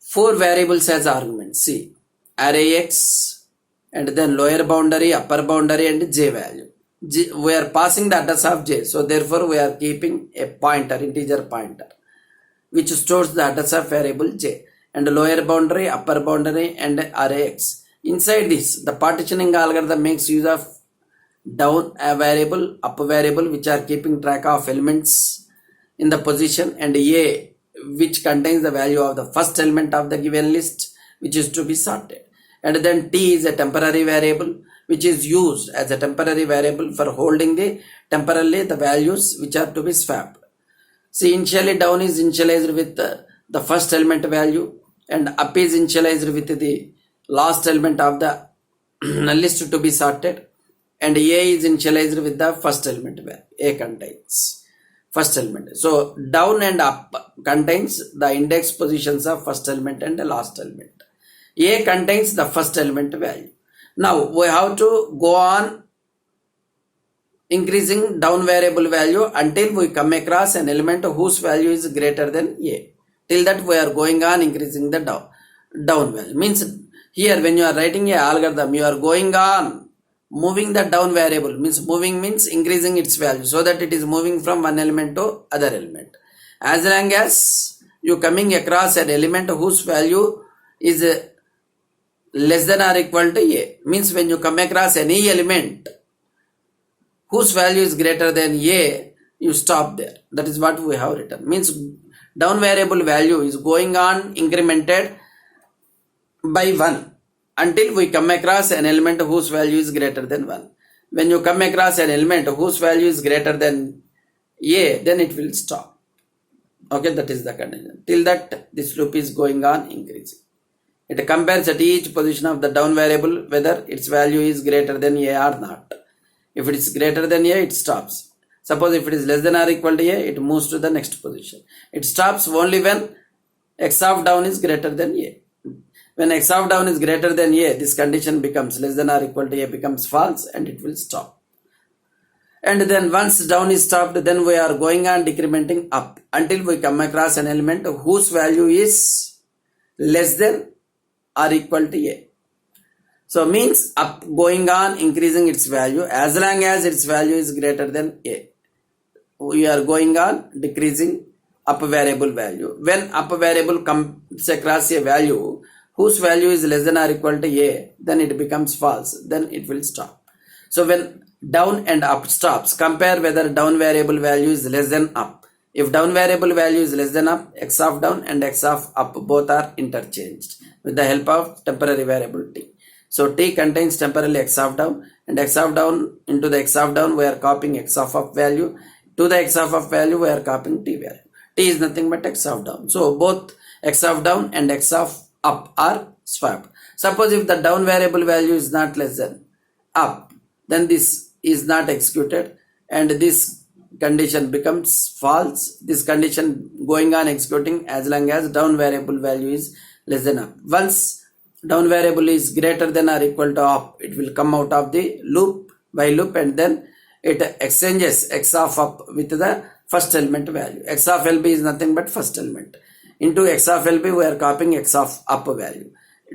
4 variables as arguments. See, array x and then lower boundary, upper boundary and j value. We are passing the address of j, so therefore we are keeping a pointer, integer pointer, which stores the address of variable j, and lower boundary, upper boundary and array x, Inside this, the partitioning algorithm makes use of down a variable, up a variable, which are keeping track of elements in the position, and A, which contains the value of the first element of the given list, which is to be sorted. And then T is a temporary variable, which is used as a temporary variable for holding the temporarily the values which are to be swapped. See, initially down is initialized with the first element value, and up is initialized with the last element of the list to be sorted, and A is initialized with the first element value. A contains first element. So down and up contains the index positions of first element and the last element. A contains the first element value. Now we have to go on increasing down variable value until we come across an element whose value is greater than A. Till that we are going on increasing the down value. Means here when you are writing a algorithm, you are going on moving the down variable. Means moving means increasing its value so that it is moving from one element to other element. As long as you coming across an element whose value is less than or equal to A. Means when you come across any element whose value is greater than A, you stop there. That is what we have written. Means down variable value is going on incremented by 1 until we come across an element whose value is greater than 1. When you come across an element whose value is greater than A, then it will stop. Okay, that is the condition. Till that, this loop is going on increasing. It compares at each position of the down variable whether its value is greater than A or not. If it is greater than A, it stops. Suppose if it is less than or equal to A, it moves to the next position. It stops only when x of down is greater than A. When x of down is greater than A, this condition becomes less than or equal to A becomes false and it will stop. And then once down is stopped, then we are going on decrementing up until we come across an element whose value is less than or equal to A. So means up going on increasing its value as long as its value is greater than A. We are going on decreasing up variable value. When up variable comes across a value whose value is less than or equal to A, then it becomes false. Then it will stop. So when down and up stops, compare whether down variable value is less than up. If down variable value is less than up, x of down and x of up both are interchanged with the help of temporary variable t. So t contains temporarily x of down, and x of down into the x of down we are copying x of up value. To the x of up value we are copying t value. T is nothing but x of down. So both x of down and x of up are swapped. Suppose if the down variable value is not less than up, then this is not executed and this condition becomes false. This condition going on executing as long as down variable value is less than up. Once down variable is greater than or equal to up, it will come out of the loop by loop and then it exchanges x of up with the first element value. X of LB is nothing but first element. Into x of LB we are copying x of up value.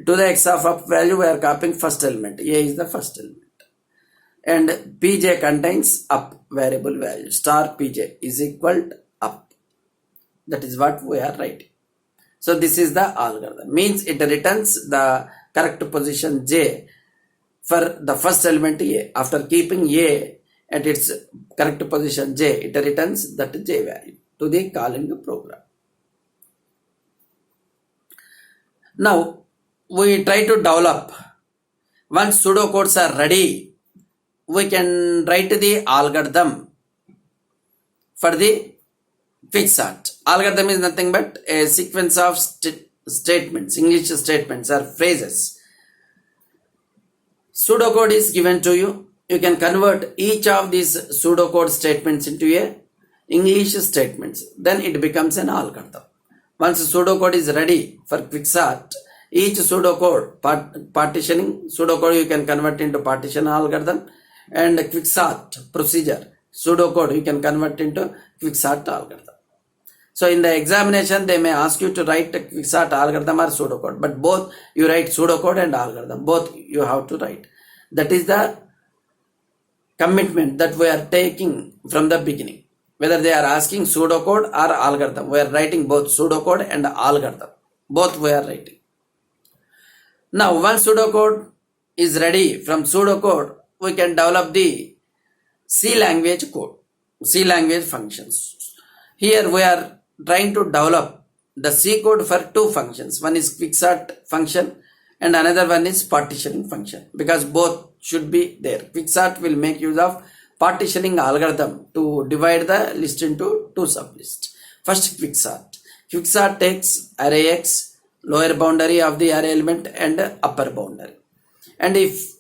To the x of up value we are copying first element. A is the first element. And Pj contains up variable value. Star Pj is equal to up. That is what we are writing. So this is the algorithm. Means it returns the correct position J for the first element A. After keeping A at its correct position J, it returns that J value to the calling program. Now we try to develop. Once pseudocodes are ready, we can write the algorithm for the quicksort. Algorithm is nothing but a sequence of statements, English statements or phrases. Pseudocode is given to you. You can convert each of these pseudocode statements into a English statements. Then it becomes an algorithm. Once pseudocode is ready for quicksort, each pseudocode, partitioning pseudocode you can convert into partition algorithm, and quicksort procedure pseudocode you can convert into quicksort algorithm. So in the examination they may ask you to write a quicksort algorithm or pseudocode, but both you write pseudocode and algorithm, both you have to write. That is the commitment that we are taking from the beginning. Whether they are asking pseudocode or algorithm, we are writing both pseudocode and algorithm. Both we are writing. Now one pseudocode is ready from pseudocode, we can develop the C language code, C language functions. Here we are trying to develop the C code for two functions. One is quicksort function and another one is partitioning function, because both should be there. Quicksort will make use of partitioning algorithm to divide the list into two sublists. First, quicksort. Quicksort takes array X, lower boundary of the array element and upper boundary. And if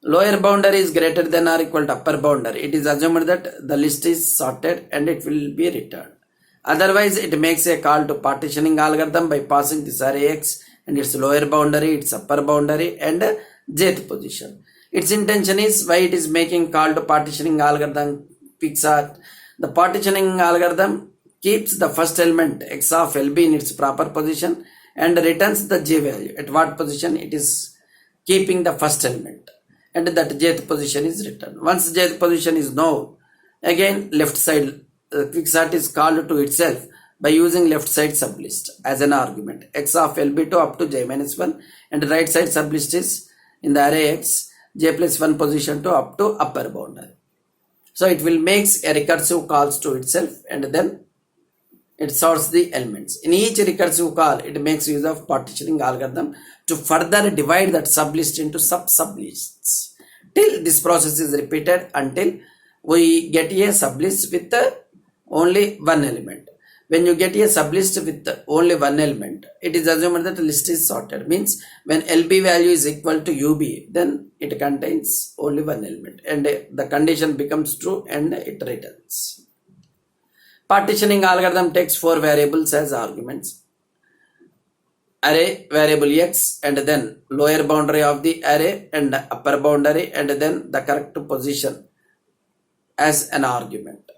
lower boundary is greater than or equal to upper boundary, it is assumed that the list is sorted and it will be returned. Otherwise, it makes a call to partitioning algorithm by passing this array X and its lower boundary, its upper boundary and jth position. Its intention is why it is making call to partitioning algorithm quicksort. The partitioning algorithm keeps the first element X of LB in its proper position and returns the J value. At what position it is keeping the first element, and that jth position is returned. Once jth position is known, again left side quicksort is called to itself by using left side sublist as an argument X of LB to up to J minus 1, and right side sublist is in the array X J plus 1 position to up to upper boundary. So it will makes a recursive calls to itself and then it sorts the elements. In each recursive call, it makes use of partitioning algorithm to further divide that sublist into sub-sublists. Till this process is repeated until we get a sublist with only one element. When you get a sublist with only one element, it is assumed that the list is sorted. Means when LB value is equal to UB, then it contains only one element and the condition becomes true and it returns. Partitioning algorithm takes four variables as arguments. Array variable X and then lower boundary of the array and upper boundary and then the correct position as an argument.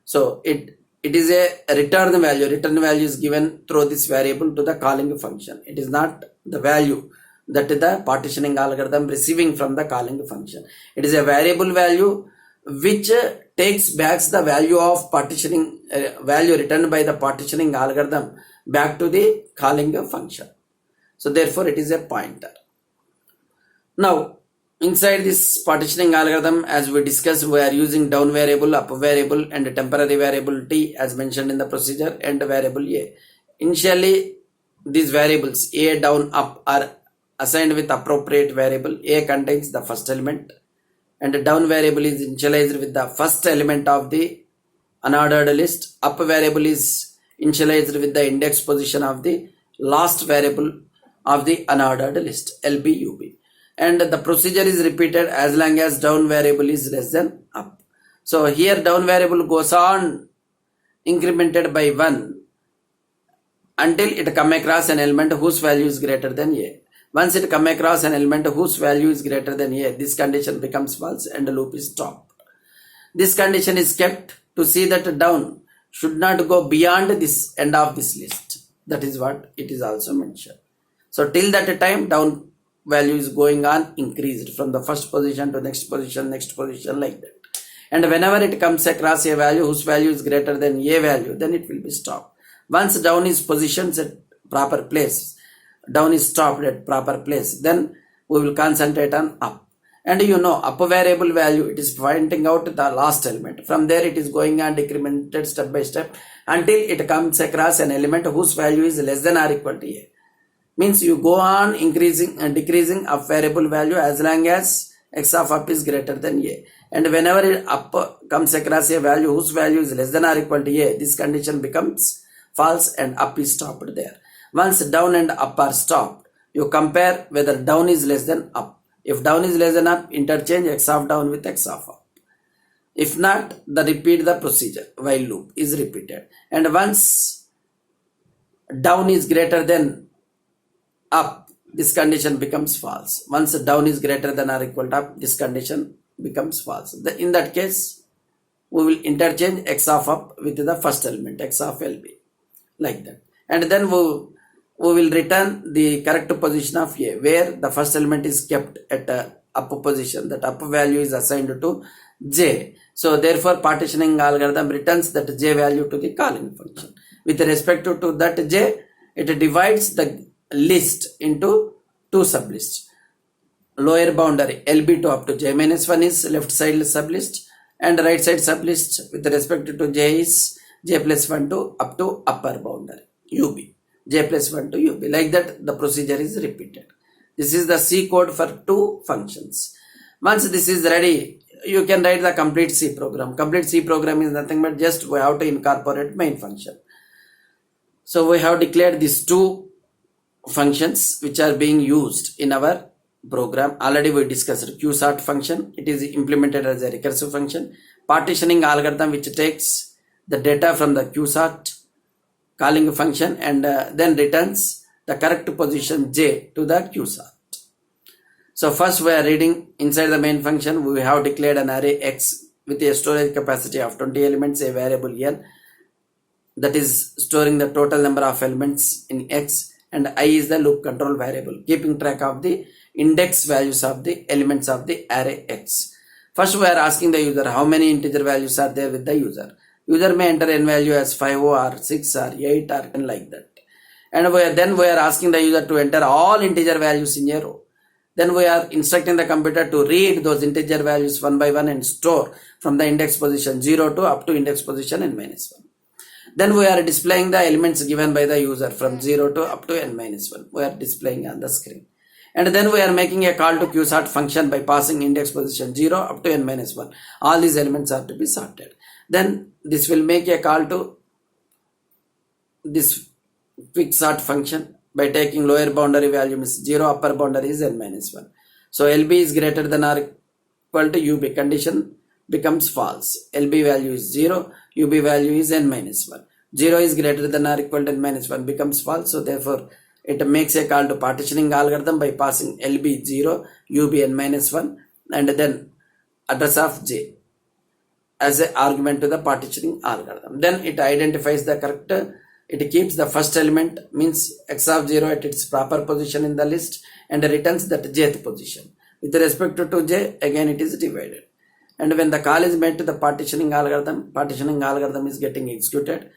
So it is a return value. Return value is given through this variable to the calling function. It is not the value that the partitioning algorithm receiving from the calling function. It is a variable value which takes back the value of partitioning value returned by the partitioning algorithm back to the calling function. So therefore it is a pointer. Now inside this partitioning algorithm, as we discussed, we are using down variable, up variable and temporary variable T as mentioned in the procedure and variable A. Initially these variables A, down, up are assigned with appropriate variable. A contains the first element and the down variable is initialized with the first element of the unordered list. Up variable is initialized with the index position of the last variable of the unordered list, LB, UB. And the procedure is repeated as long as down variable is less than up. So here down variable goes on incremented by 1 until it come across an element whose value is greater than A. Once it come across an element whose value is greater than A, this condition becomes false and the loop is stopped. This condition is kept to see that down should not go beyond this end of this list. That is what it is also mentioned. So till that time down value is going on increased from the first position to next position like that. And whenever it comes across a value whose value is greater than A value, then it will be stopped. Once down is positioned at proper place, down is stopped at proper place, then we will concentrate on up. And you know, up variable value, it is pointing out the last element. From there it is going on decremented step by step until it comes across an element whose value is less than or equal to A. Means you go on increasing and decreasing up variable value as long as X of up is greater than A. And whenever up comes across a value whose value is less than or equal to A, this condition becomes false and up is stopped there. Once down and up are stopped, you compare whether down is less than up. If down is less than up, interchange X of down with X of up. If not, repeat the procedure while loop is repeated. And once down is greater than up, this condition becomes false. Once down is greater than or equal to up, this condition becomes false. In that case, we will interchange X of up with the first element, X of LB, like that. And then we will return the correct position of A, where the first element is kept at up position. That up value is assigned to J. So therefore partitioning algorithm returns that J value to the calling function. With respect to that J, it divides the list into two sublists. lower boundary LB to up to j minus 1 is left side sublist, and right side sublist with respect to j is j plus 1 to up to upper boundary UB, j plus 1 to UB. Like that the procedure is repeated. This is the C code for two functions. Once this is ready, you can write the complete C program. Complete C program is nothing but just we have to incorporate main function. So we have declared these two functions which are being used in our program. Already we discussed qsort function. It is implemented as a recursive function. Partitioning algorithm, which takes the data from the qsort calling function and then returns the correct position j to the qsort. So first we are reading inside the main function. We have declared an array x with a storage capacity of 20 elements, a variable n that is storing the total number of elements in x, and I is the loop control variable keeping track of the index values of the elements of the array x. First we are asking the user how many integer values are there with the user. User may enter n value as 5 or 6 or 8 or 10 like that. And then we are asking the user to enter all integer values in a row. Then we are instructing the computer to read those integer values one by one and store from the index position 0 to up to index position n minus 1. Then we are displaying the elements given by the user from 0 to up to n minus 1. We are displaying on the screen. And then we are making a call to qsort function by passing index position 0 up to n minus 1. All these elements are to be sorted. Then this will make a call to this quicksort function by taking lower boundary value is 0, upper boundary is n minus 1. So LB is greater than or equal to UB. Condition becomes false. LB value is 0, UB value is n minus 1. 0 is greater than or equal to n minus 1 becomes false. So therefore it makes a call to partitioning algorithm by passing LB 0, UB n minus 1 and then address of j as an argument to the partitioning algorithm. Then it identifies the correct, it keeps the first element means x of 0 at its proper position in the list and returns that jth position. With respect to j, again it is divided. And when the call is made to the partitioning algorithm is getting executed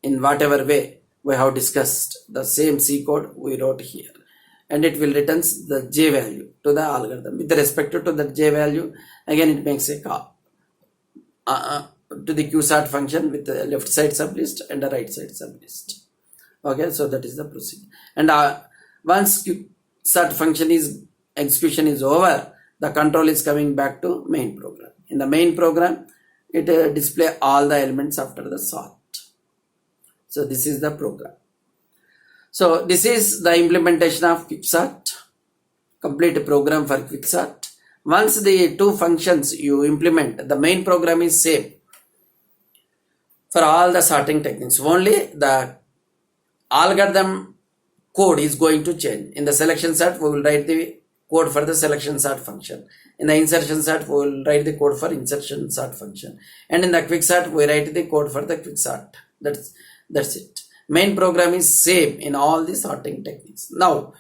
in whatever way we have discussed. The same C code we wrote here, and it will returns the j value to the algorithm. With respect to the j value, again it makes a call to the qsort function with the left side sublist and the right side sublist. Okay, so that is the procedure. And once qsort function is execution is over, the control is coming back to main program. In the main program, it display all the elements after the sort. So this is the program. So this is the implementation of quicksort, complete program for quicksort. Once the two functions you implement, the main program is same for all the sorting techniques. Only the algorithm code is going to change. In the selection sort, we will write the code for the selection sort function. In the insertion sort, we will write the code for insertion sort function. And in the quicksort, we write the code for the quicksort. That's it. Main program is same in all the sorting techniques. Now,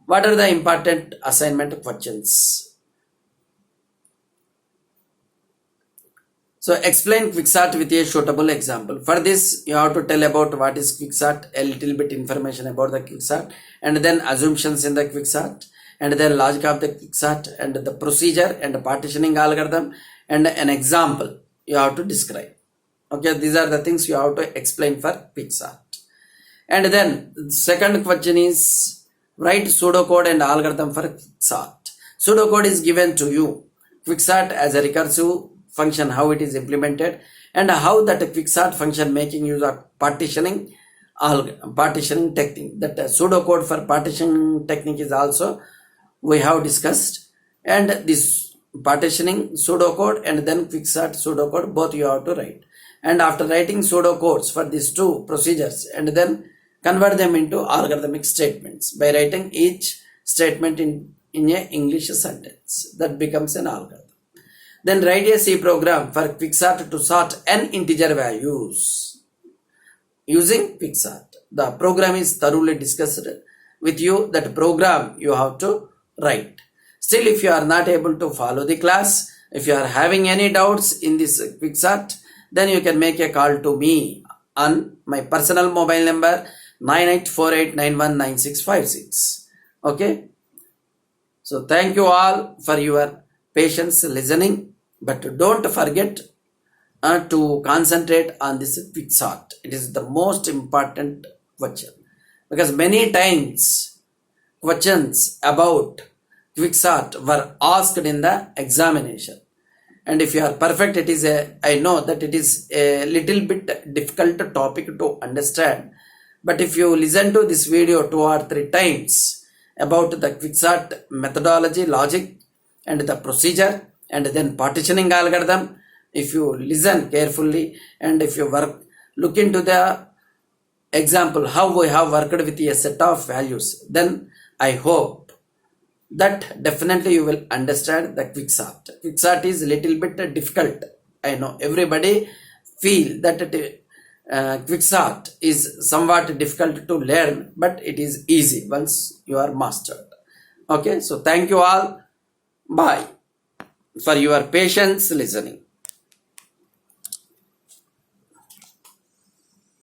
what are the important assignment questions? So explain quicksort with a suitable example. For this, you have to tell about what is quicksort, a little bit information about the quicksort, and then assumptions in the quicksort, and then logic of the quicksort, and the procedure and the partitioning algorithm, and an example you have to describe. Okay, these are the things you have to explain for quicksort. And then the second question is write pseudocode and algorithm for quicksort. Pseudocode is given to you. Quicksort as a recursive function, how it is implemented, and how that quicksort function making use of partitioning technique. That pseudocode for partitioning technique is also we have discussed, and this partitioning pseudocode and then quicksort pseudocode both you have to write. And after writing pseudocodes for these two procedures and then convert them into algorithmic statements by writing each statement in a English sentence, that becomes an algorithm. Then write a C program for quicksort to sort n integer values using quicksort. The program is thoroughly discussed with you. That program you have to write. Still, if you are not able to follow the class, if you are having any doubts in this quicksort, then you can make a call to me on my personal mobile number 9848919656. Okay. So thank you all for your patience listening, but don't forget to concentrate on this quicksort. It is the most important question, because many times questions about quicksort were asked in the examination, and if you are perfect, I know that it is a little bit difficult topic to understand, but if you listen to this video 2 or 3 times about the quicksort methodology, logic, and the procedure, and then partitioning algorithm, if you listen carefully and if you look into the example how we have worked with a set of values, then I hope that definitely you will understand the quicksort. Quicksort is a little bit difficult. I know everybody feel that quicksort is somewhat difficult to learn, but it is easy once you are mastered. Okay, so thank you all. Bye for your patience listening.